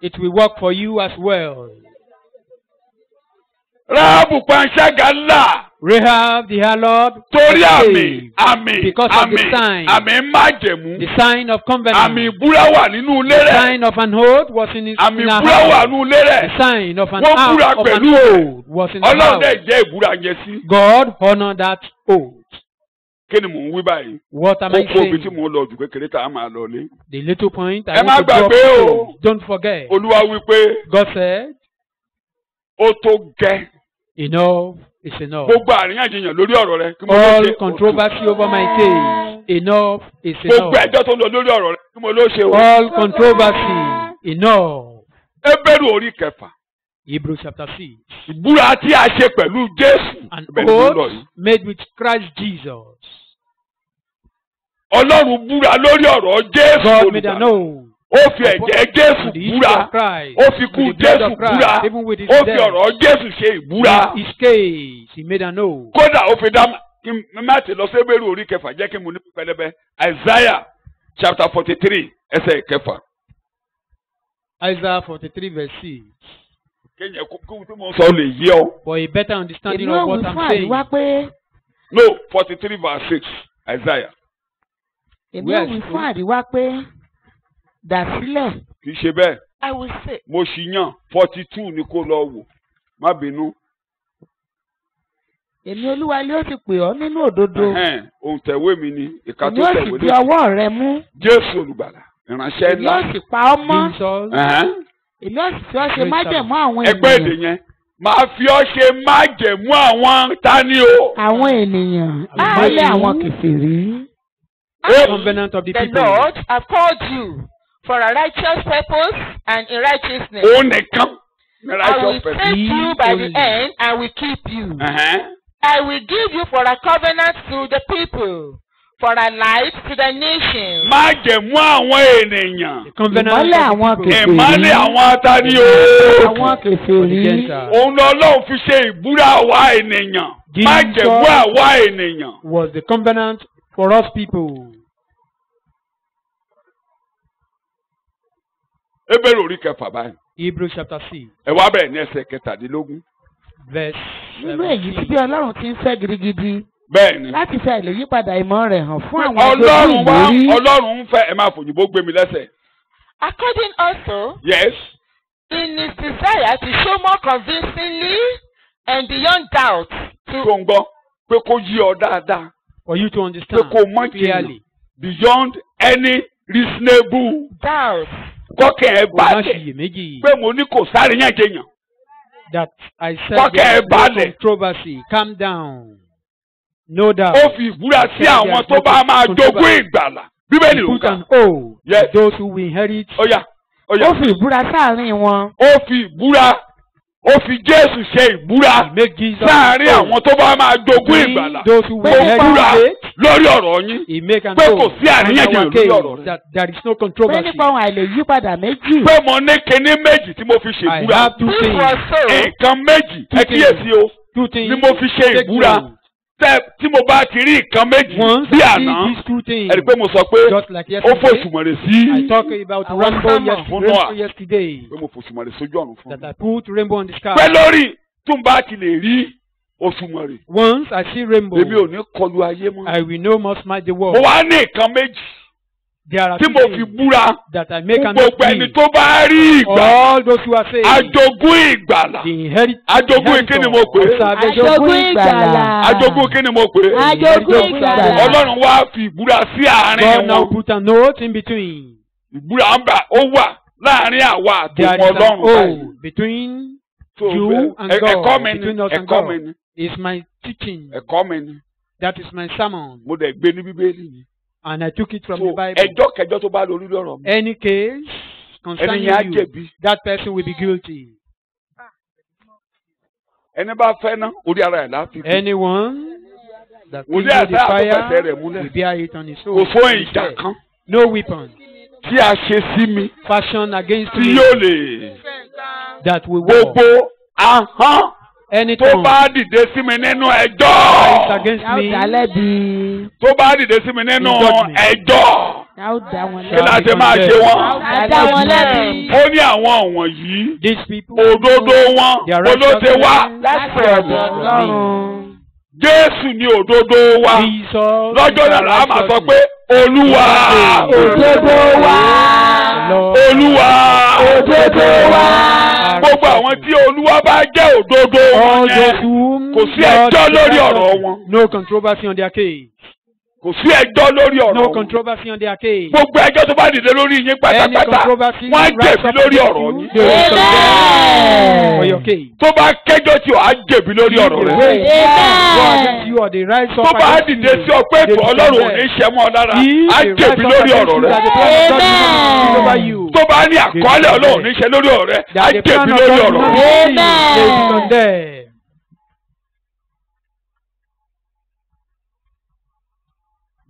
it will work for you as well. Rahab the harlot because of the sign of covenant, the sign of an oath was in his house, the sign of an oath was in his house. God honored that oath. What am I saying? The little point I want to drop home. Don't forget. God said, enough is enough. All controversy over my case, enough is enough. All controversy, enough. Hebrews chapter 6. An oath made with Christ Jesus. God made an oath. Ó fi ẹ̀jẹ̀ Jésù búra, ó fi ikú Jésù búra, ó fi ọ̀rọ̀ Jésù ṣe ìbúra. Kódà ó fi dá Mátíù lọ sí Hébérù orí kẹfà jẹ́ kí mo ní pẹlẹbẹ. Isaiah chapter 43 ẹsẹ̀ kẹfà. Isaiah 43 verse 6. Kéèyàn kúkú tí mo sọ lè yé ọ. For a better understanding of what I'm saying. No, 43 verse 6 Isaiah. Èmi ò wí fún àríwá pé dàsílẹ̀. Kì í ṣe bẹ́ẹ̀. I will say. Mo ṣì yàn 42 ni kó lọ wò. Má bínú. Èmi Olúwa ni ó ti pè ọ́ nínú òdodo. Ohun tẹ̀wé mi ni ìka tó tẹ̀wé lé. Èmi ó sì di ọwọ́ rẹ mú. Jésù olùgbàlà. Ìránṣẹ́ ńlá. Èmi ó sì pa ọ́ mọ́. Èmi ó sì fi ọ́ ṣe májẹ̀mú àwọn ènìyàn. Ẹgbẹ́ èdè yẹn. Màá fi ọ́ ṣe májẹ̀mú àwọn tani o. Àwọn ènìyàn. Àlẹ́ àwọn kèfèrí. The Lord has called you for a righteous purpose and in righteousness. I will save you by the end and will keep you. I will give you for a covenant to the people, for a light to the nations. Májẹ̀mú àwọn ènìyàn. Ìmọ́lẹ̀ àwọn kèfèrí. Ìmọ́lẹ̀ àwọn atani o. Àwọn kèfèrí. Òun lọ́lọ́run fi ṣe ìbúra àwa ènìyàn. Májẹ̀mú àwa ènìyàn. Was the covenant for us people. Hébérù orí kẹfà báyìí. Hebrews chapter 6. Ẹ wá bẹ̀rẹ̀ ní ẹsẹ̀ kẹtàdínlógún. Verse 17. Nínú èyí tí bí Ọlọ́run ti ń fẹ́ gidigidi. Bẹ́ẹ̀ni. Láti fẹ́ lè yípadà ìmọ̀ rẹ̀ hàn fún àwọn agbègbè ìlérí. Ọlọ́run ń fẹ́ ẹ máa fòyìnbó gbé mi lẹ́sẹ̀. According also. Yes. In his desire to show more convincingly and beyond doubt. Tó ń gbọ́ pé kó yí ọ dáadáa. For you to understand clearly. Beyond any reasonable doubt. Kọ́kẹ́ ẹ balẹ̀ pé mo ní kò sáré yàn jẹyàn. That I said there is no controversy. Calm down. No doubt. Ó fi ìbúra sí àwọn tó bá máa jogún ìgbàlà. Bíbélì ló kà. Yes. Those who will inherit. Ó fi ìbúra sáàárín wọn. Ó fi ìbúra. Ó fi Jésù ṣe ìbúra sáàárín àwọn tó bá máa jogún ìgbàlà. Ó búra lórí ọ̀rọ̀ yín. Pé kò sí àríyànjiyàn lórí ọ̀rọ̀ rẹ̀. There is no controversy. Pé nípa ohun àìlè yípadà méjì. Pé mo ní kinní méjì tí mo fi ṣe ìbúra. Nǹkan méjì ẹ kíyèsí o ni mo fi ṣe ìbúra. Tí mo bá ti rí nǹkan méjì bí àná ẹ̀rí pé mo sọ pé ó fòṣùmọ̀rẹ̀ sí fún Noah pé mo fòṣùmọ̀rẹ̀ sójú ọ̀run fún mi. Pé lórí tó ń bá ti lè rí òṣùmọ̀rẹ̀. Once I see rainbow, èmi ò ní kọlu ayé mọ́. I will no more smite the world. Mo wá ní nǹkan méjì. tí mo fi búra that I make an gbogbo ẹni tó bá rí ìgbà all those who are saved ajogún ìgbàlà ajogún kí ni mo pè é ajogún ìgbàlà ajogún kí ni mo pè é ajogún ìgbàlà Ọlọ́run wá fi ìbúra sí àárín God now wọn put a note in between. ìbúra ń bà ó wà láàárín àwa àti Ọlọ́run báyìí. Between So, you and ẹ̀kọ́ God, mi ni between us and ẹ̀kọ́ God, mi ni is my teaching. ẹ̀kọ́ mi ni That is my sermon. mo dẹ̀ gbé ní Bíbélì ni. And I took it from So the Bible. ẹjọ́ kẹjọ́ tó bá lórí lọ́rọ̀ mi Any case concerning ẹni yẹn á you, jẹ̀bi. that person will be guilty. ẹni bá fẹ́ ná orí ara ẹ̀ láfi bí. Anyone that Wòlíì kindles the Àìsáyà tó fẹsẹ̀ fire rẹ̀ múlẹ̀. will bear it on his kò own. fún ìjà kan No weapon tí a ṣe sí mi fashioned against tí me yóò lè that will work. gbogbo ahọ́n Any tó tongue bá dìde sí mi nínú rise ẹjọ́ against me tó bá dìde sí mi nínú In judgment. ẹjọ́ kí la ṣe máa ṣe wọ́n. Àdá wọn lẹ́bi. ó ní àwọn wọ̀nyí these people òdodo wọn their olóde wá righteousness Jésù ní òdodo wa Jesus lọ́jọ́ náà la máa sọ pé Olúwa Òdodo wa. Olúwa Òdodo wa. gbogbo àwọn tí Olúwa bá jẹ́ òdodo all wọn those yẹn whom kò sí God ẹjọ́ lórí is ọ̀rọ̀ wọn. no controversy on their case. kò sí ẹjọ́ lórí ọ̀rọ̀ No wọn. controversy on their case. gbogbo ẹjọ́ tó bá dìde lórí yín Any pátápátá controversy wọ́n á rise jẹ̀bi up lórí against ọ̀rọ̀ you, yín. they will condemn for your Amen. case. tó bá kẹ́jọ́ tí ò á jẹ̀bi lórí ọ̀rọ̀ The rẹ̀. way go Amen. against you or they rise tó up bá against dìde you, sí ọ pé they ètò will Ọlọ́run ò ní condemn. ṣe mọ́ ọ lára If á they jẹ̀bi rise up lórí against ọ̀rọ̀ you that the rẹ̀. plan of God is Amen. not over you, tó bá ní àkọọ́lẹ̀ Ọlọ́run ò ní ṣe lórí ọ̀rọ̀ rẹ̀ á that the plan jẹ̀bi of lórí God is ọ̀rọ̀ not rẹ̀. over you, they will be condemned.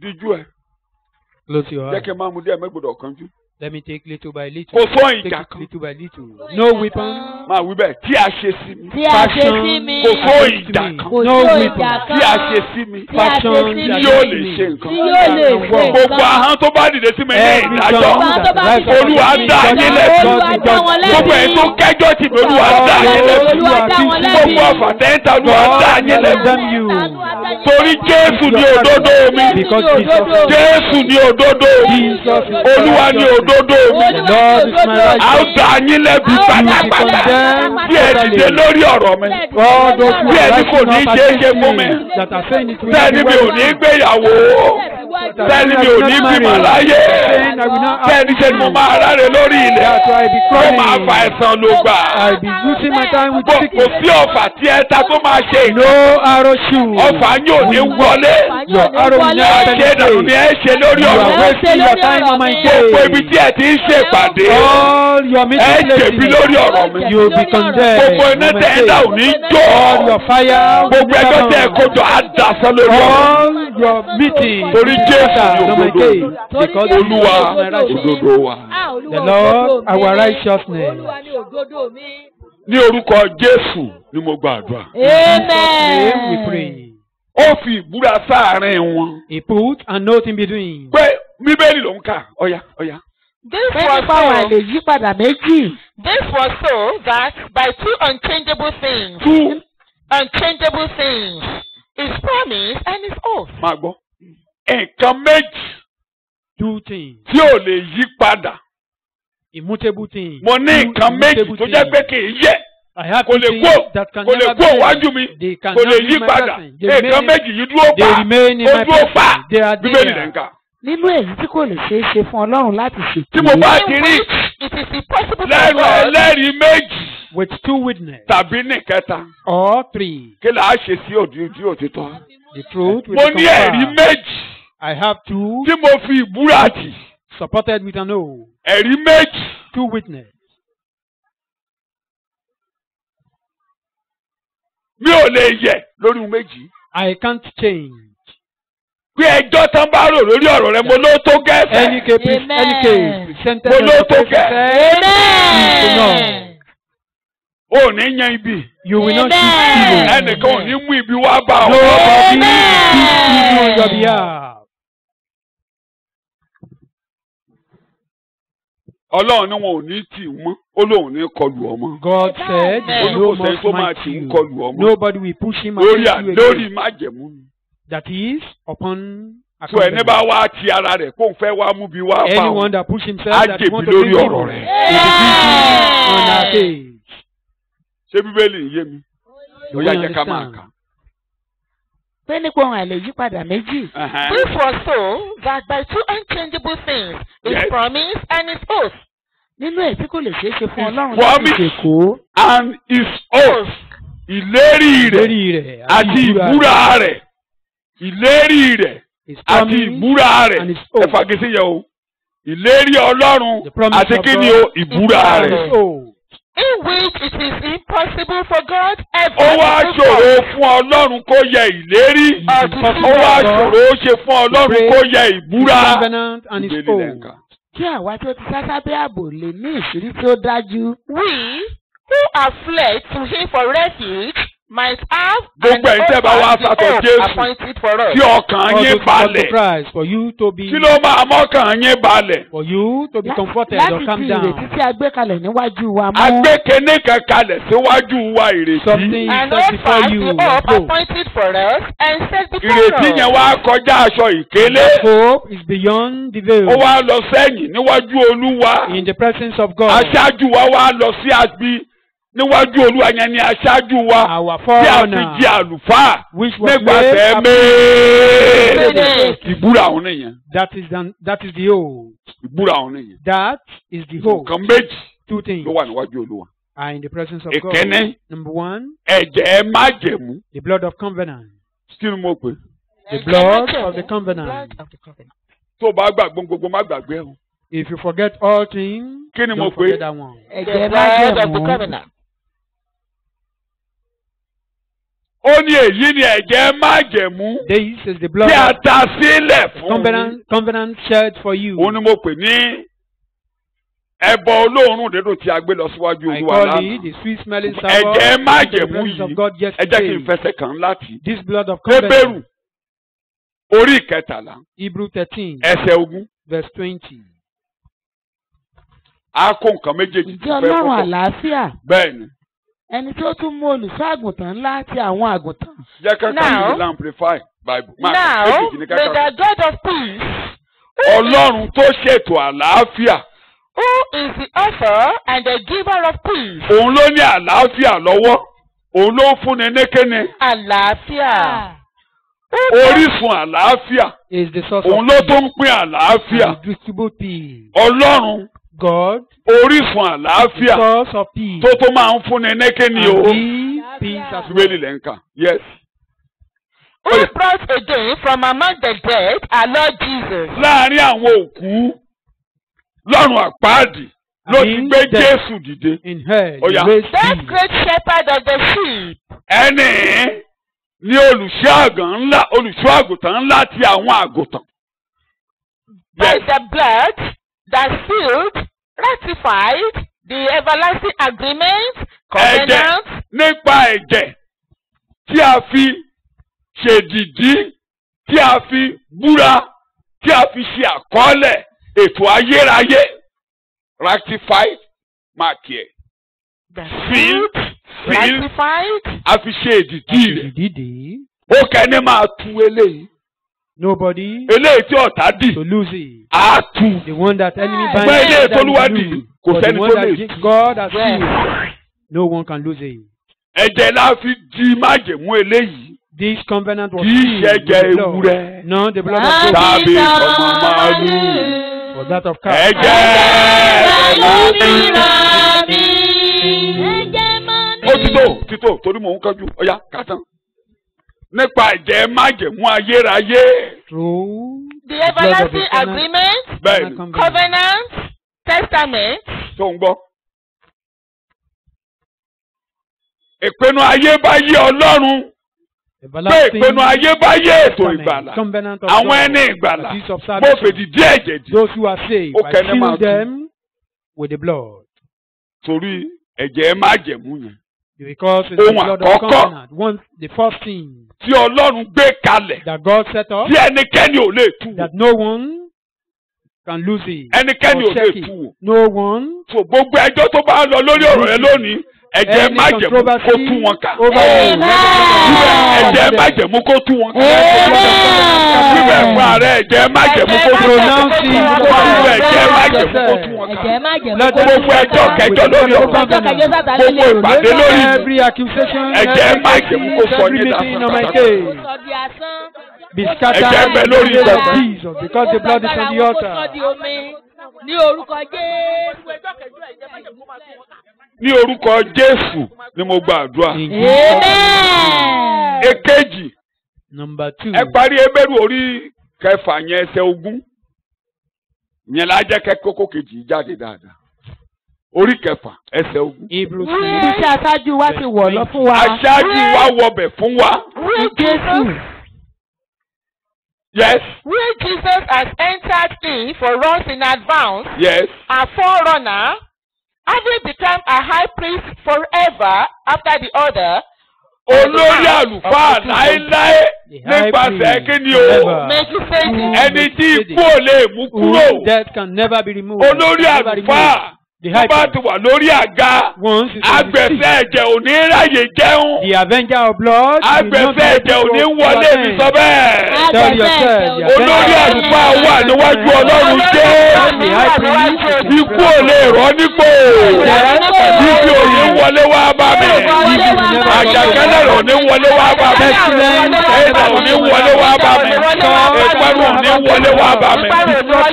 díjú ẹ Close your jẹ́ eyes. kí n máa mu díẹ̀ mẹ́gbọ̀dọ̀ kanjú. Let me take little by little. kò sọ Take ìjà it kan little by little. No weapon. máa wí bẹ́ẹ̀ tí a ṣe sí mi. Tí a ṣe sí mi. kò sọ against ìjà me. kan Kò No sí weapon. ìjà kan. tí a ṣe sí mi. Tí a ṣe sí Fashion mi. tí yóò lè ṣe nǹkan. Tí yóò lè ṣe gbogbo nǹkan. ahọ́n tó bá dìde sí mi ní Every ìdájọ́ tongue Gbogbo tó bá that ti rise up Olúwa against dá me, yín God lẹ́bi. will Olúwa judge dá wọn them. lẹ́bi. gbogbo ẹ̀ tó kẹ́jọ́ tì mí Olúwa dá yín lẹ́bi. Olúwa dá wọn lẹ́bi. gbogbo ọ̀fà tẹ́ńtà Olúwa dá yín God lẹ́bi. condemn you. torí Jésù ní òdodo mi. Because Jésù ní òdodo mi. Jesus is Olúwa ní òdodo mi. Lord is my a ó righteousness. dá yín lẹ́bi pátápátá. bí ẹ dìde lórí ọ̀rọ̀ mi. All those who Bí are ẹni kò rising ní up ṣe é ṣe against fún me, mi. that are saying it will bẹ́ẹ̀ni not mi be ò well. ní gbéyàwó. bẹ́ẹ̀ni mi ò ní bímọ láyé. Saying I will not have bẹ́ẹ̀ni ṣe ni mo máa ráre lórí ilẹ̀. That's why I be tó máa fa crying. ẹ̀san ló gbà. I be using my time with kò sickness. sí ọ̀fà tí ẹ ta tó máa ṣe ìlú. No arrow shoe. ọ̀fà yóò ní wọlé. Your arrow will not àṣẹ ìdàrú ni ẹ ṣe lórí You ọ̀rọ̀ are mi. wasting your time on my gbogbo ibi case. tí ẹ ti ń ṣèpàdé. All your ẹ meeting jẹ̀bi places, lórí ọ̀rọ̀ mi. you will be condemned. gbogbo iná on my tẹ̀ ẹ́ dà ò case. ní jó. All your fire will gbogbo never ẹjọ́ tẹ̀ ẹ́ burn. kójọ á dasán lórí ọ̀rọ̀ mi. All your meetings Torí Jésù ni on my òdodo. case. Because Olúwa Jesus is my righteousness. òdodo wa. The Lord our righteousness. Olúwa ni òdodo mi. ní orúkọ Jésù ni mo gbàdúrà. Name we pray. ó fi ìbúra sáàárín wọn. He put a note in between. pé Bíbélì ló ń kà ọ̀yá ọ̀yá. This Pé was nípa àwọn so. àlè yípadà méjì. This was so that by two unchangeable things, tú unchangeable things, His promise and His oath. máa gbọ́. nǹkan méjì Two things. tí ò lè yí padà. Immutable things. mo ní Two nǹkan méjì immutable tó jẹ́ things. pé kì í yẹ. I have kò two lè things kó that can kò lè never kó be wájú mi. They can kò lè never yí be my padà. blessing. They nǹkan remain- méjì yìí dúró They pa. remain in ó my dúró pa. blessing. They are Bíbélì lẹ́ ń there. kà. Nínú èyí tí kò lè ṣeé ṣe fún Ọlọ́run láti ṣètò. tí mo bá In ti rí which it is impossible for lẹ́nu God ẹlẹ́rìí méjì With two witnesses tàbí ní kẹta or three. kí là á ṣe sí òdìdí òtítọ́. The truth will mo be ní ẹ̀rí confirmed. méjì I have two tí mo fi ìbúra tì. supported with an oath. ẹ̀rí méjì. Two witnesses. mi ò lè yẹ̀ lórí ohun méjì. I can't change. bí ẹjọ́ tán bá rò lórí ọ̀rọ̀ rẹ mo ló tó Any gẹ́fẹ̀. case, Amen. any case presented Mo on ló the tó face kẹ́. said, Amen. o ò ní yan ibi. you will not Amen. choose evil. ẹnìkan ò ní mú ibi wá bá ọ. Nobody Amen. choose evil on your behalf. Ọlọ́run ni wọn ò ní tì í mọ́ ó lóun ní kọlù ọmọ. God said, Amen. no Olùkọ́ sẹ́ni must tó máa smite tì í you. kọlù ọmọ. Nobody will push him lórí against you lórí again. májẹ̀mú ni. That is upon So ẹni bá wá ti ara rẹ̀ kó n fẹ́ wá mú bí wá bá anyone that push himself that he want to lórí ọ̀rọ̀ rẹ̀. On our case. Ṣé Bíbélì ń yé mi? Ó yá jẹ́ ká máa kà. Pé nípa ohun àìlèyípadà méjì. This was so that by two unchangeable things, his promise and his oath. Nínú èyí tí kò lè ṣeé ṣe fún Ọlọ́run láti ṣèkó. And his oath. Ìlérí rẹ̀ àti ìbúra rẹ̀. Ìlérí rẹ̀ àti ìbúra rẹ̀. Ẹ fagesi yẹ o. Ìlérí Ọlọ́run àti kí ni o ìbúra rẹ̀. In which it is impossible for God ever ó wá ṣòro fún Ọlọ́run kó yẹ ìlérí. Ó wá ṣòro ṣe fún Ọlọ́run kó yẹ ìbúra. Kí àwa tó ti sá sábẹ́ ààbò lè ní ìṣírí tí ó dájú. We who have fled to him for refuge might have an oath appointed for us. Kí ọkàn yín balẹ̀. Kí ló máa mọ́kàn yín balẹ̀? For you to be comforted or calm down. Láti fi ìrètí tí a gbé kalẹ̀ níwájú wa mú. A gbé kinní kan kalẹ̀ síwájú wa ìrètí. Something and set before you. The hope appointed for us and set before us. Ìrètí yẹn wá kọjá aṣọ ìkélé. Hope is beyond the veil. Ó wá lọ sẹ́yìn níwájú Olúwa. In the presence of God. Aṣáájú wa wá lọ sí àbí. Níwájú Olúwa yẹn ni aṣáájú wa tí a fi jẹ àlùfáà nígbàtẹ́ mẹ́ẹ̀ẹ́ ìbúra òun nìyẹn. That is the oath. Ìbúra òun nìyẹn. That is the oath. Nǹkan méjì two things ló wà níwájú Olúwa. Are in the presence of God. Ìkíní. Number one. Ẹ̀jẹ̀ májẹ̀mú. The blood of covenant. Kí ni mo pè? The blood of the covenant. Tó o bá gbàgbọ́ gbogbo má gbàgbé o. If you forget all things, don't forget that one. Ẹ̀jẹ̀ májẹ̀mú. Ó ní èyí ni ẹ̀jẹ̀ májẹ̀mú. This is the blood tí a ta sílẹ̀ fún. Covenant shed for you. Ó ní mo pè ní ẹbọ olóòórùn dídùn tí a gbé lọ síwájú Olúwa lánàá. I call it the sweet smelling savour. Ẹ̀jẹ̀ májẹ̀mú yìí ẹ jẹ́ kí n fẹsẹ̀ kàn láti. This blood of covenant. Hébérù orí ìkẹtàlá. Hebrew 13. Ẹsẹ̀ 20. Verse 20. A kó nǹkan méjèèjì tó fẹ́ kọ́kọ́. Ìjọ Ọlọ́run àlàáfíà. Bẹ́ẹ̀ni. Ẹni tó tún mú olùṣọ́ àgùntàn ńlá ti àwọn àgùntàn. Jẹ́ ká kàn ní Amplify Bible. Now may the God of peace. Ọlọ́run tó ṣètò àlàáfíà. Who is the author and the giver of peace? Òun ló ní àlàáfíà lọ́wọ́. Òun ló fúnni nékéne. Àlàáfíà. Orísun àlàáfíà. Is the source of peace. Òun ló tó ń pín àlàáfíà. Distribute peace. Ọlọ́run. God. Orísun àlàáfíà. The source of peace. Tó máa ń fúnni nékéne o. Peace as well. Really lẹ́ǹkà. Yes. Who brought again from among the dead our Lord Jesus? Láàárín àwọn òkú. Lọ́run àpáàdì ló ti gbé Jésù dìde. That great shepherd of the sheep. Ẹni ní olùṣọ́ àgùntàn ńlá ti àwọn àgùntàn. By the blood that sealed, ratified the everlasting agreement, covenant. Nípa ẹ̀jẹ̀ tí a fi ṣèdìdí, tí a fi búra, tí a fi ṣe àkọọ́lẹ̀. Ètò ayérayé ratified mark here. Sealed ratified. A fi ṣe èdìdí rẹ̀. Ó kẹ́ni máa tú eléyìí. Nobody. Eléyìí tí ọ̀tá dì. To lose it. A tú. The one that enemy binds. Gbé ilé ìtọ́lúwa dì. Kò sẹ́ni tó lè. God has sealed. No one can lose it. Ẹ̀jẹ̀ la fi di májẹ̀mú eléyìí. This covenant was sealed with the blood. No, the blood of God. Tàbí ọmọ màálù. For that of cow. Ó títò torí mò ń kájú ọ̀yá kásán. Nípa ẹ̀jẹ̀ májẹ̀mú ayérayé. Through the everlasting agreement, covenant, testament. Tó ń gbọ́. Ìpinnu ayébáyé Ọlọ́run. Pé ìpinnu ayébáyé ètò ìgbàlà. Àwọn ẹni ìgbàlà. Mo fèdí díẹ̀ jẹ̀dí. Those who are saved, I seal them with the blood. Torí ẹ̀jẹ̀ májẹ̀mú yẹn. Because it's the blood of covenant. One, the first thing. Tí Ọlọ́run gbé kalẹ̀. That God set up. Tí ẹnikẹ́ni ò lè tú. That no one can lose it. Ẹnikẹ́ni ò lè tú. No one. So gbogbo ẹjọ́ tó bá lọ lórí ọ̀rọ̀ yẹn lónìí. ẹ̀jẹ̀ májẹ̀mú kó tú wọn ká. ẹ̀jẹ̀ májẹ̀mú kó tú wọn ká. bíbẹ̀ fún ààrẹ ẹ̀jẹ̀ májẹ̀mú kó tú wọn ká. ẹ̀jẹ̀ májẹ̀mú kó tú wọn ká. gbogbo ẹjọ́ kẹjọ lórí ọ̀rọ̀ gbogbo ìpàdé lórí ẹ̀jẹ̀ májẹ̀mú kó sọ ní ìdásán. Be scattered in the name of Jesus, because the blood is on the altar. Ní orúkọ Jésù. Ní orúkọ Jésù ni mo gba àdúrà. Èkejì. Number 2. Ẹ parí Hébérù orí kẹfà yẹn ẹsẹ̀ 20. Yẹn la jẹ́ kẹ́ kókó kejì jáde dáadáa. Orí kẹfà ẹsẹ̀ 20. Ibi tí aṣáájú wa ti wọ̀ lọ fún wa. Aṣáájú wa wọbẹ̀ fún wa. Jésù. Yes. Where Jesus has entered in for us in advance, yes, a forerunner, having become a high priest forever after the order. Olórí àlùfáà láéláé nípasẹ̀ kíni o. Ẹni tí ikú ò lè mú kúrò. Olórí àlùfáà. Tó bá ti wà lórí àga, agbẹ̀sẹ̀ ẹ̀jẹ̀ ò ní ráyè jẹun. The avenger of blood. Agbẹ̀sẹ̀ ẹ̀jẹ̀ ò ní wọlé mi sọ bẹ́ẹ̀. Olórí àlùfáà wà níwájú Ọlọ́run jẹ́. Ikú ò lè rọ́ nípò. Ibi ò ní wọlé wá bá mi. Àjàkálẹ̀ ò ní wọlé wá bá mi. Ẹ̀dà ò ní wọlé wá bá mi. Ìparun ò ní wọlé wá bá mi.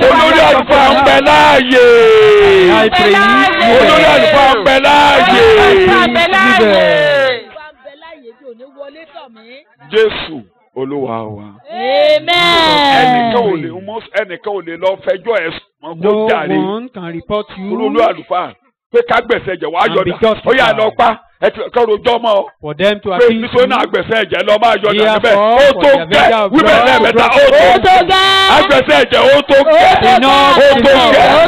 Olórí àlùfáà ń bẹ láàyè. Olórí àlùfáà ń bẹ láàyè. Jésù Olúwa wa. Ẹnìkan ò lè lọ fẹjọ́ ẹ̀sùn mọ́ kó jàre. No one can report you. Olórí àlùfáà pé ká gbẹ̀sẹ̀ ẹ̀jẹ̀ wá yọ̀dà. Ó yà lọ pa kọ́rọ̀ jọ́ mọ́. For them to accuse you. Pé nítorí náà àgbẹ̀sẹ̀ ẹ̀jẹ̀ lọ máa yọ̀dà níbẹ̀. Ó tó gẹ́ wíbẹ̀ lẹ́ẹ̀mẹ́ta ó tó gẹ́. Àgbẹ̀sẹ̀ ẹ̀jẹ̀ ó tó gẹ́. Ó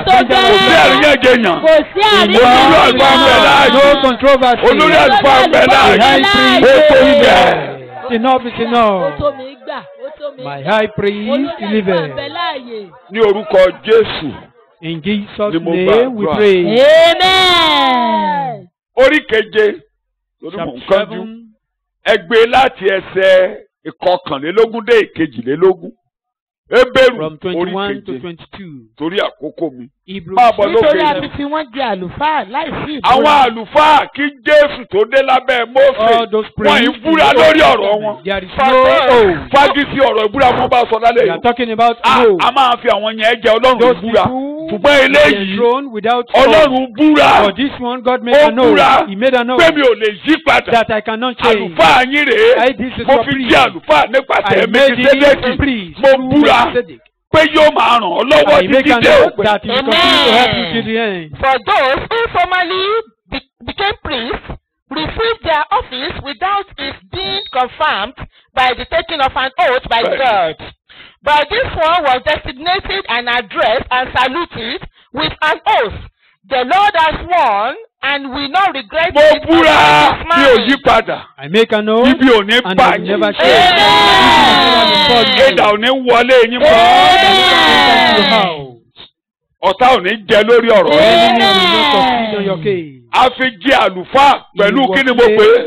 tó gẹ́. Kò sí àríyànjiyàn. Olórí àlùfáà ń bẹ láàyè. No controversy. Olórí àlùfáà ń bẹ láàyè. Ó tó gẹ́. Enough is enough. My high priest liveth. Ní orúkọ Jésù. In Jesus' name we pray. Amen. Orí keje. Chapter 7. Ẹ gbé láti ẹsẹ̀ ìkọkànlélógún dé ìkejìlélógún. Hébérù from 21 to 22. Torí àkókò mi. Nítorí a ti fi wọ́n jẹ àlùfáà láìsí ìbúra. Àwọn àlùfáà kí Jésù tó dé lábẹ́ Mósè. Wọ́n ìbúra lórí ọ̀rọ̀ wọn. Fagisi ọ̀rọ̀ ìbúra wọn bá sọ lálẹ́ yìí. A máa fi àwọn yẹn jẹ Ọlọ́run ìbúra. Ṣùgbọ́n eléyìí Ọlọ́run búra. Ó búra pé mi ò lè yí padà. Àlùfáà yín rèé. Mo fi jẹ́ àlùfáà nípasẹ̀ Mẹ́kísédékì. Mo búra pé yóò máa ràn ọ́ lọ́wọ́ títí dé òpin. For those who formerly became priests received their office without it being confirmed by the taking of an oath by God. But this one was designated and addressed and saluted with an oath. The Lord has sworn and will not regret it. Mo búra mi ò yí padà. I make an oath ibi ò ní and bá I yín. never share. Ẹ̀dà ò ní wọlé yín mọ́. Ọ̀tá ò ní jẹ lórí ọ̀rọ̀ yín. A fi jẹ àlùfáà pẹ̀lú kí ni mo pè é?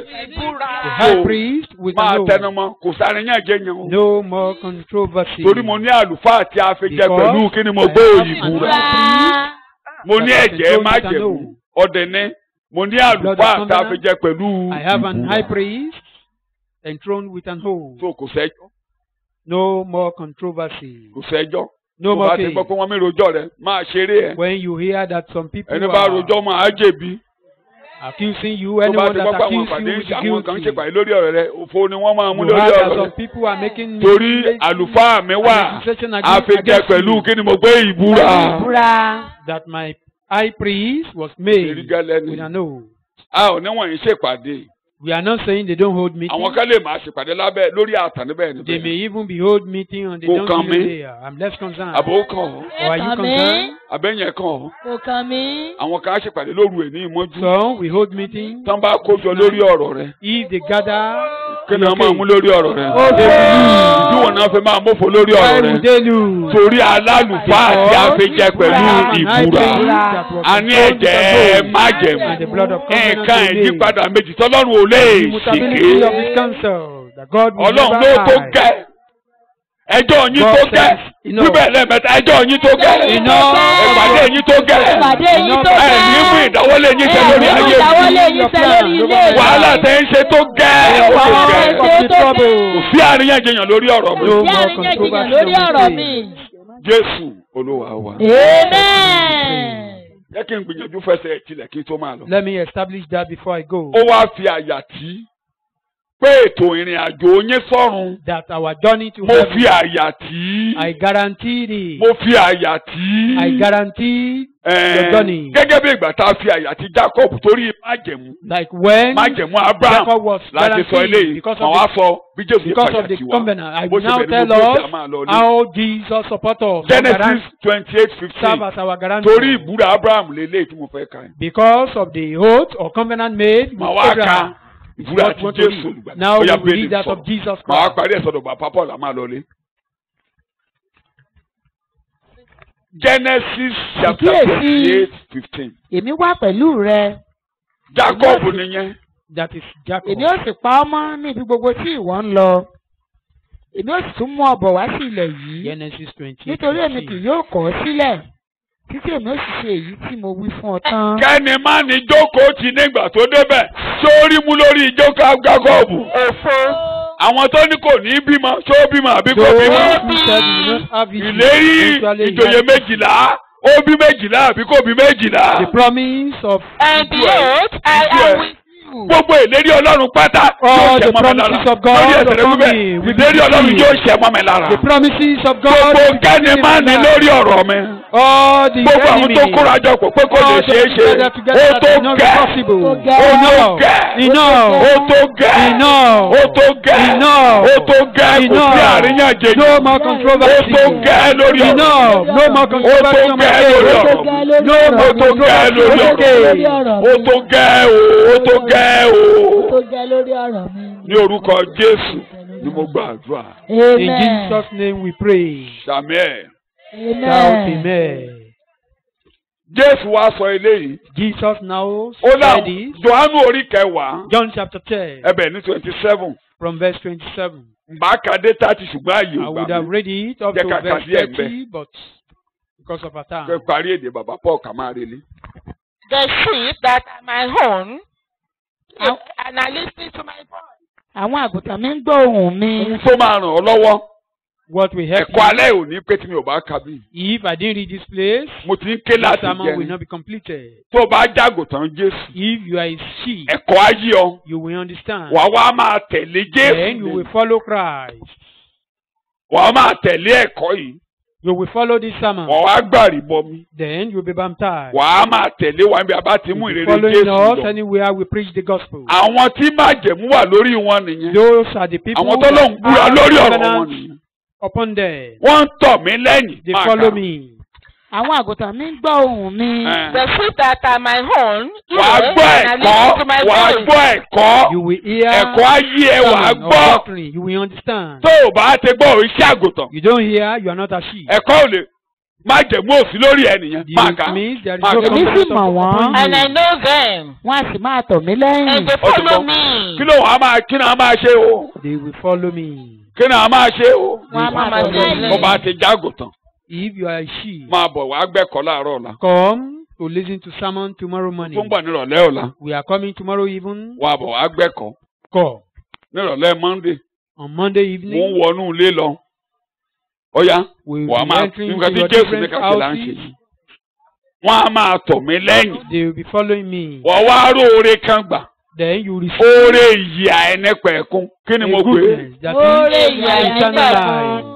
Máa tẹnumọ́, kò sáré yàn jẹ yẹn o. No more controversy. Torí mo ní àlùfáà tí a fi jẹ pẹ̀lú kí ni mo gbé òyìnbó rẹ̀. Mo ní ẹ̀jẹ̀ má jẹ̀mú ọ̀dẹ̀ni. Mo ní àlùfáà tí a fi jẹ pẹ̀lú. I have an high priest enthroned with an oath. So kò sẹ́jọ́. No more controversy. Kò sẹ́jọ́. No more case. Tó bá ti gbọ́ pé wọ́n mi rojọ́ rẹ̀ máa ṣeré ẹ̀. When you hear that some people ẹni bá rojọ́ máa jẹ̀bi. Accusing you, anyone that accuse you with guilty. Àwọn kan ṣe pàdé lórí ọ̀rọ̀ rẹ̀ òfò ni wọ́n máa mú lórí ọ̀rọ̀ rẹ̀. Some people are making torí àlùfáà mi wà àfijẹ́ pẹ̀lú kí ni mo gbé ìbúra. That my high priest was made with an oath. A ò níwọ̀n yìí ṣèpàdé. We are not saying they don't hold meeting. Àwọn kan lè máa ṣèpàdé lábẹ́ lórí àtàn níbẹ̀ níbẹ̀. They may even be hold meeting and they don't do it there. I'm less concerned. Àbò kàn ọ́. Or are you concerned? Àbẹ̀yẹn kàn ọ́. Kò kàn mí. Àwọn kan á ṣèpàdé lóru ẹ̀ ní ìmọ́jú. So we hold meeting. Tán bá kójọ lórí ọ̀rọ̀ rẹ̀. If they gather Kí ni wọ́n máa mú lórí ọ̀rọ̀ rẹ̀? Ìdí wọn náà fẹ́ máa mófo lórí ọ̀rọ̀ rẹ̀. Torí alálùfáà tí a fi jẹ pẹ̀lú ìbúra. A ní ẹ̀jẹ̀ májẹ̀mú. Nǹkan ìyípadà méjì tọ́lọ́run ò lè ṣèké. Ọlọ́run ló tó gẹ́. Ẹjọ́ yín tó gẹ́. Bíbẹ̀ lẹ́mẹ̀ta ẹjọ́ yín tó gẹ́. Ìpàdé yín tó gẹ́. Ẹ̀mí mú ìdáwọ́lé yín ṣe lórí ayé mi. Wàhálà tẹ́ ń ṣe tó gẹ́. Kò sí àríyànjiyàn lórí ọ̀rọ̀ mi. Jésù Olúwa wa. Jẹ́ kí n gbìyànjú fẹsẹ̀ tilẹ̀ kí n tó máa lọ. Let me establish that before I go. Ó wá fi àyà tí pé ètò ìrìn àjò yín sọ́run. That our journey to heaven. Mo fi àyà tí. I guarantee it. Mo fi àyà tí. I guarantee your journey. Gẹ́gẹ́ bí ìgbà tá a fi àyà tí Jacob torí májẹ̀mú. Like when májẹ̀mú Abraham Jacob was láti sọ eléyìí. Àwọn afọ bí Jésù ní because of the covenant. I will now tell us how Jesus support us. Genesis 28:15. Serve as our guarantee. Torí ìbúra Abraham lélẹ́yìí tí mo fẹ́ ka. Because of the oath or covenant made with Abraham. Now we read that of Jesus Christ. Màá parí ẹ̀ sọ́dọ̀ bàbá Paul àmà lọlé. Genesis chapter 28:15. Èmi wá pẹ̀lú rẹ. Jacob nìyẹn. That is Jacob. Èmi ó sì pa ọ́ mọ́ níbi gbogbo tí ìwọ ń lọ. Èmi ó sì tún mú ọ bọ̀ wá sí ilẹ̀ yìí. Genesis 28:15. Nítorí èmi kì yóò kọ̀ ọ́ sílẹ̀. Títí èmi ó sì ṣe èyí tí mo wí fún ọ tán. Kẹ́ni má ní jókòó ti nígbà tó débẹ̀. Sórí mú lórí ìjókòó Jacob. Àwọn tó ní kò ní bímọ, ṣó bímọ àbí kò bímọ. Ìlérí ìjòyè 12, ó bí 12 àbí kò bí 12. The promise of. And behold, I am with you. Gbogbo ìlérí Ọlọ́run pátá yóò ṣẹ mọ́ mi lára. Lórí ẹsẹ̀ rẹ̀ wípé ìlérí Ọlọ́run yóò ṣẹ mọ́ mi lára. The promises of God. Gbogbo kẹ́ni má ní lórí ọ̀rọ̀ mi. Gbogbo àwọn tó kóra jọ pọ̀ pé kò lè ṣeé ṣe. Ó tó gẹ́. Ó tó gẹ́. Ó tó gẹ́. Ó tó gẹ́. Ó tó gẹ́. Kò sí àríyànjiyàn. No more controversy. Ó tó gẹ́ lórí ọ̀rọ̀. No more controversy. Ó tó gẹ́ lórí ọ̀rọ̀. Ó tó gẹ́ lórí ọ̀rọ̀. Ó tó gẹ́ o. Ó tó gẹ́. Tó gẹ́ lórí ọ̀rọ̀ mi. Ní orúkọ Jésù ni mo gbàdúrà. In Jesus' name we pray. Amen. Amen. Jésù wá sọ eléyìí. Jesus now said this. Jòhánù orí 10. John chapter 10. Ẹbẹ̀ ní 27. From verse 27. Mbàkàdé 30 ṣùgbọ́n àyè ògbà mi. I would have read it up to verse 30 but because of our time. Kẹ́ parí èdè bàbá Paul kà máa relé. The sheep that are my own. And I listen to my voice. Àwọn àgùntàn mi ń gbọ́ ohùn mi. Ohun tó máa ràn ọ́ lọ́wọ́. What we have. Ẹ̀kọ́ alẹ́ ò ní pé tí mi ò bá ka bí. If I didn't read this place, mo ti ń ké láti jẹ. The sermon will not be completed. Tó o bá jágùntàn Jésù. If you are a sheep, ẹ̀kọ́ ayé ọ. You will understand. Wàá wá máa tẹ̀lé Jésù. Then you will follow Christ. Wàá máa tẹ̀lé ẹ̀kọ́ yìí. You will follow this sermon. Wàá wá gbàrí bọ mi. Then you will be baptized. Wàá máa tẹ̀lé wa bí a bá ti mú ìrere Jésù lọ. Following us anywhere we preach the gospel. Àwọn tí májẹ̀mú wà lórí wọn nìyẹn. Those are the people àwọn tó lóun búra lórí ọ̀rọ̀ wọn nìyẹn. Upon them. Wọ́n ń tọ̀ mí lẹ́yìn. They follow me. Àwọn àgùntàn mi ń gbọ́ ohùn mi. The sheep that are my own. Wàá gbọ́ ẹ̀kọ́. Wàá gbọ́ ẹ̀kọ́. You will hear. Ẹ̀kọ́ ayé ẹ wàá gbọ́. You will understand. Tó o bá ti gbọ́ iṣẹ́ àgùntàn. You don't hear, you are not a sheep. Ẹ̀kọ́ ò lè májẹ̀mú òsì lórí ẹnìyẹn. Èmi sì mọ̀ wọ́n. And I know them. Wọ́n á sì máa tọ̀ mí lẹ́yìn. And they follow me. Kí ló wàá máa ṣe o? They will follow me. Kí ni a máa ṣe o? Wọ́n á máa tọ̀ mí. Mo bá ti jágùntàn. If you are a sheep. Máa bọ̀ wá gbẹ́kọ̀ọ́ láàárọ̀ ọ̀la. Come to listen to sermon tomorrow morning. Fún bọ̀ nírọ̀lẹ́ ọ̀la. We are coming tomorrow even. Wà bọ̀ wá gbẹ́kọ̀ọ́. Come. Nírọ̀lẹ́ Monday. On Monday evening. Mo ń wọnú ilé lọ. Ọ̀ya. Wà á máa nǹkan tí Jésù ní kàkí là ń ṣe yìí. Wọ́n á máa tọ̀ mí lẹ́yìn. They will be following me. Wọ́n wá ró oore kan gbà. Then you receive. Oore ìyà ẹnẹ́pẹ̀ẹ́kún. Kí ni mo pè é? Oore ìyà ẹnẹ́pẹ̀ẹ́kún.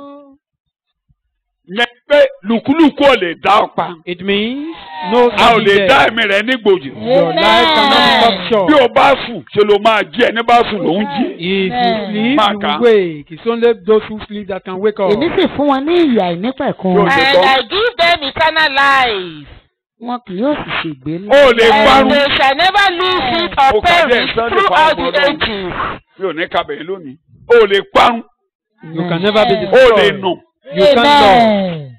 Yẹn pé lùkúlùkù ò lè dá ọ pa. It means no a ò lè dá ẹ̀mí rẹ nígbòdì. Your life cannot stop short. Bí o bá sùn, ṣe ló máa jí ẹni bá sùn ló ń jí. If you sleep, you will wake. It's only those who sleep that can wake up. Èmi sì fún wọn ní ìyà ìnípẹ̀kun. And I give them eternal life. Wọn kì yóò sì ṣègbé lọ. O lè parun. And they shall never lose it or perish throughout the ages. mi ò ní kábẹ̀ yín lónìí. O lè parun. You can never be O destroyed. lè nù. You can't lose.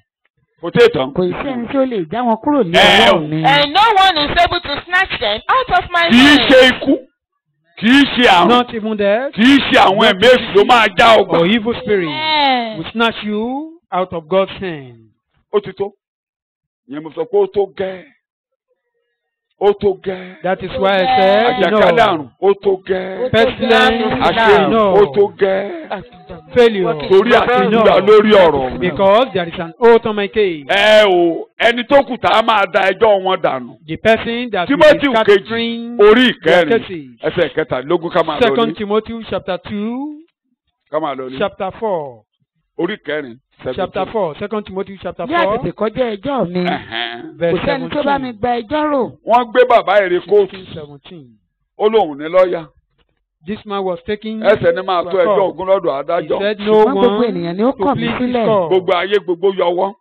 Kò tẹ́ tán. Kò sí ẹni tí ó lè já wọn kúrò ní ọwọ́ mi. And no one is able to snatch them out of my Kì í hand. ṣe ikú. Kì í ṣe àrùn. Not even death. Kì í ṣe àwọn ẹ̀mí èṣù ló máa já ọgbà. Or evil spirit will snatch you out of God's hand. Ó ti tó. Ìyẹn mo sọ pé ó tó gẹ́. Ó tó gẹ́. That is why I said, Àjàkálẹ̀ àrùn ó tó gẹ́. pestilence, Àṣeyàn ó tó gẹ́. failure. Torí àti ìgbà lórí ọ̀rọ̀. Because there is an oath on my case. Ẹni tó kù tá a máa da ẹjọ́ wọn dànù. The person that will Timothy be scattering orí their ìkẹrin cases. ẹsẹ̀ kẹtàlélógún ká máa lọ ní. 2 Timothy chapter 2, Ká máa lọ ní. chapter 4. Orí ìkẹrin. Chapter 4. 2 Timothy chapter Bí àtètè 4. kọjá ẹjọ́ mi, Verse kò sẹ́ni tó bá mi 17. gba ẹjọ́ rò. Wọ́n gbé bàbá èrè kóòtù. 17. Ó lóun ní lọ́ọ̀yà. This man was taking Ẹsẹ̀ ni máa tó to a ẹjọ́ court. ògún lọ́dọ̀ He adájọ́. said no Ṣùgbọ́n gbogbo one ènìyàn ni ó to kọ̀ mí plead his sílẹ̀. cause. Gbogbo ayé gbogbo yọwọ́.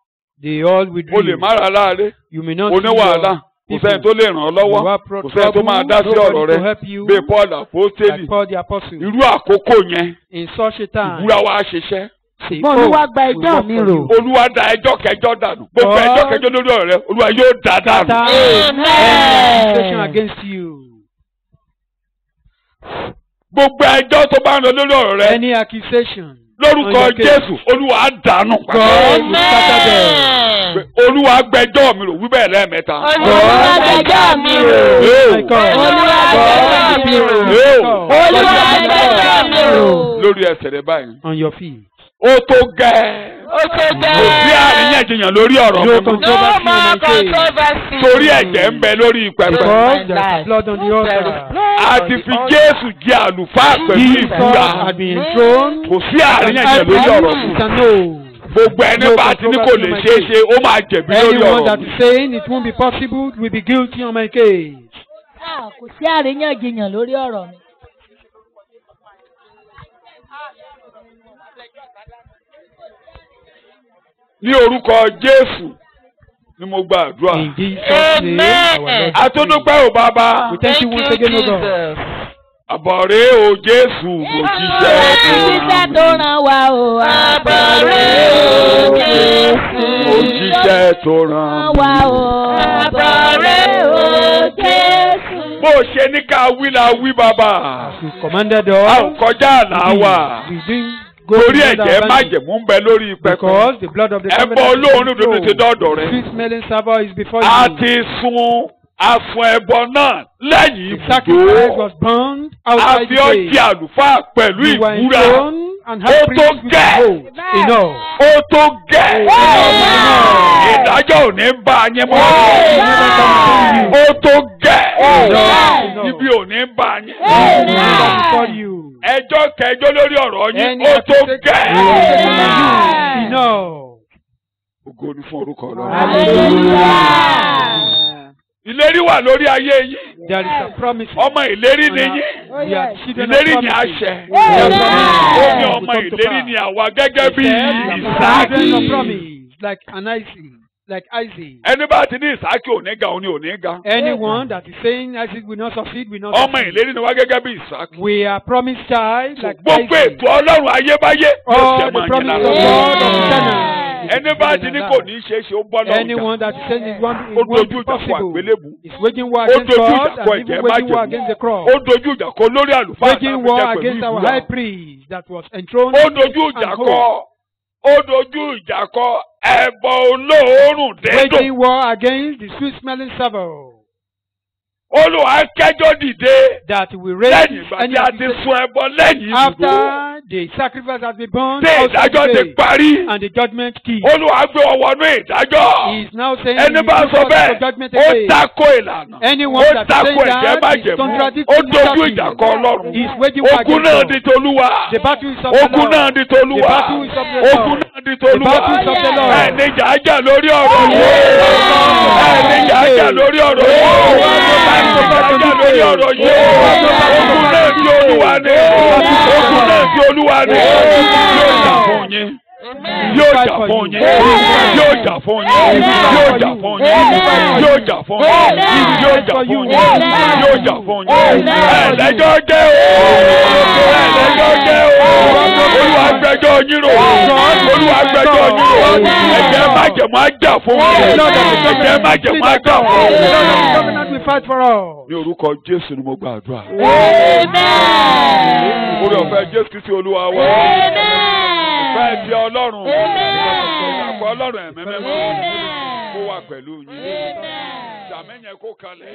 They all O lè withdrew. má ra láàrin. You may not O ní see wàhálà. your Kò people. sẹ́ni tó lè ràn ọ́ lọ́wọ́. You have Kò sẹ́ni tó máa dá sí trouble, ọ̀rọ̀ nobody to rẹ. help you. Bí Paul Àpọ́stélì. Like Paul the apostle. Irú àkókò yẹn. In such a time, Ìbúra wa ṣiṣẹ́. the Ṣùgbọ́n Olúwa oath gba will ẹjọ́ work mi for rò. you. Olúwa da ẹjọ́ kẹjọ dànù. Gbogbo God ẹjọ́ kẹjọ lórí ọ̀rọ̀ rẹ. Olúwa yóò dá dànù. Any accusation against you. Gbogbo ẹjọ́ tó bá ń lọ lórí ọ̀rọ̀ rẹ. Any accusation. Lórúkọ on your case. Jésù, Olúwa á dànù. God will scatter them. Olúwa gbẹ́jọ́ mi rò wí bẹ́ẹ̀ lẹ́ẹ̀mẹ́ta. Olúwa gbẹ́jọ́ mi rò. My God. Olúwa gbẹ́jọ́ mi rò. Olúwa gbẹ́jọ́ mi rò. Lórí ẹsẹ̀ rẹ báyìí. On your feet. Ó tó gẹ́. Ó tó gẹ́. Kò sí àríyànjiyàn lórí ọ̀rọ̀ No mi. controversy No on more my case. controversy. Torí ẹ̀jẹ̀ ń bẹ lórí pẹpẹ. Because there is blood on the altar. A ti fi Jésù jẹ àlùfáà pẹ̀lú Jesus ìbúra. had been enthroned. Kò sí àríyànjiyàn lórí ọ̀rọ̀ mi. It's a no. Gbogbo ẹni bá ti ní kò lè ṣeé ṣe, ó máa jẹ̀bi lórí Anyone ọ̀rọ̀ that mi. is saying it won't be possible will be guilty on my case. Kò sí àríyànjiyàn lórí ọ̀rọ̀ mi. Ní orúkọ Jésù ni mo gba àdúrà. In Jesus' name, our Lord. Atúndúpẹ́ ò bàbá. We thank you once again, O God. Àbọ̀rẹ́ o Jésù Òjíṣẹ́ tó ràn wá o. Àbọ̀rẹ́ o Jésù. Òjíṣẹ́ tó ràn wá o. Àbọ̀rẹ́ o Jésù. Bó ṣe ní ká wí la wí bàbá. You commanded A ò us. kọjá àlá wa. We didn't go Torí to ẹ̀jẹ̀ the májẹ̀mú ń bẹ lórí pẹpẹ. because the blood of the Ẹbọ covenant olóòórùn is dúdú ti dọ́dọ̀ rẹ. sweet smelling savour is before A you. ti sun àsun ẹbọ náà lẹ́yìn The sacrifice ibùdó. was burned A outside fi the ọjì gate. àlùfáà pẹ̀lú You were ìbúra. enthroned and Ó had tó priests with gẹ́. oath. Enough. Ó tó gẹ́. Ìdájọ́ ò ní bá a yẹn mọ́. Ó tó gẹ́. Enough. Ibi ò ní bá a yẹn. Enough before you. Ẹjọ́ kẹjọ lórí ọ̀rọ̀ yín. Any Ó tó accusation gẹ́. Enough. Ògo ni fún orúkọ Ọlọ́run. Hallelujah. Ìlérí wà lórí ayé yín. There is a promise. Ọmọ ìlérí ni yín. We are children of Ìlérí ni promises. àṣẹ. We are Ó ní promises ọmọ to come to ìlérí pass. ni àwa gẹ́gẹ́ bí Children of Ìsáàkì. promise, like an Isaac, like Isaac. Ẹni bá ti ní Ìsáàkì ò ní ga, òun ni ò ní ga. Anyone that is saying Isaac will not succeed will not Ọmọ succeed. ìlérí ni wá gẹ́gẹ́ bí Ìsáàkì. We are promised child like Gbogbo Isaac. ètò Ọlọ́run ayébáyé yóò All ṣe the máa yẹn promise lára. of God of eternal. Ẹni bá ti ní kò ní ṣe é ṣe ó bọ́ lọ́run Anyone jà. that is saying it won't Ó be dojú ìjà kọ possible àgbélébù. is waging war Ó against dojú God ìjà kọ and ẹ̀jẹ̀ even waging war májèmú. against the cross. Ó dojú ìjà kọ lórí àlùfáà Waging war àtàwọn against pẹ̀lú our ìbúra. high priest that was enthroned Ó dojú ìjà and kọ. holy. Ó dojú ìjà kọ ẹbọ olóòórùn dédò. Waging war against the sweet smelling savour Olúwa kẹjọ dìde. that will raise Lẹ́yìn ìgbà any tí a ti accusation sun ẹbọ lẹ́yìn ibùdó. after the sacrifice has been burned Tí outside ìdájọ́ the ti gate parí. and the judgment key. Olúwa gbé wọn wọnú ìdájọ́. He is now saying Ẹni he bá will sọ look bẹ́ẹ̀, for judgment ó again. tako ìlànà. Anyone Ó that is tako saying ẹ̀jẹ̀ that is májẹ̀mú. contradicting Ó dojú the ìjà statute. kọ Ọlọ́run. He is waging war Ogun against náà God. di tolúwa. The battle is of the Ogun Lord. náà di tolúwa. The battle is of the Lord. Ogun náà di The tolúwa. battle is of the Lord. Ẹ̀ẹ́dẹ̀jà ajá lórí ọ̀rọ̀ yìí. Ẹ̀ẹ́dẹ̀jà ajá lórí ọ̀rọ̀ yìí. Ẹ̀ẹ́dẹ̀jà ajá lórí ọ̀rọ̀ yìí. Ogun náà di olúwa ni. Ogun náà di olúwa ni. Yóò jà fún yín. Yóò jà fún yín. Yóò jà fún yín. Yóò jà fún yín. Yóò jà fún yín. Yóò jà fún yín. Yóò jà fún yín. Ẹ̀ẹ́dẹ̀jọ́ jẹ́ o. gbẹ́jọ́ yín rò. Olúwa gbẹ́jọ́ yín rò. Ẹ̀jẹ̀ májẹ̀mú á jà fún wọn. Ẹ̀jẹ̀ májẹ̀mú á jà fún wọn. Ní orúkọ Jésù ni mo gbàdúrà. Orí ọ̀fẹ́ Jésù Kristi Olúwa wa. Ìfẹ́ ti Ọlọ́run. Ìgbàgbọ́ Ọlọ́run ẹ̀mẹ́mẹ́mọ́. Kó wà pẹ̀lú yín. Ṣàmẹ́yẹ kó kalẹ̀.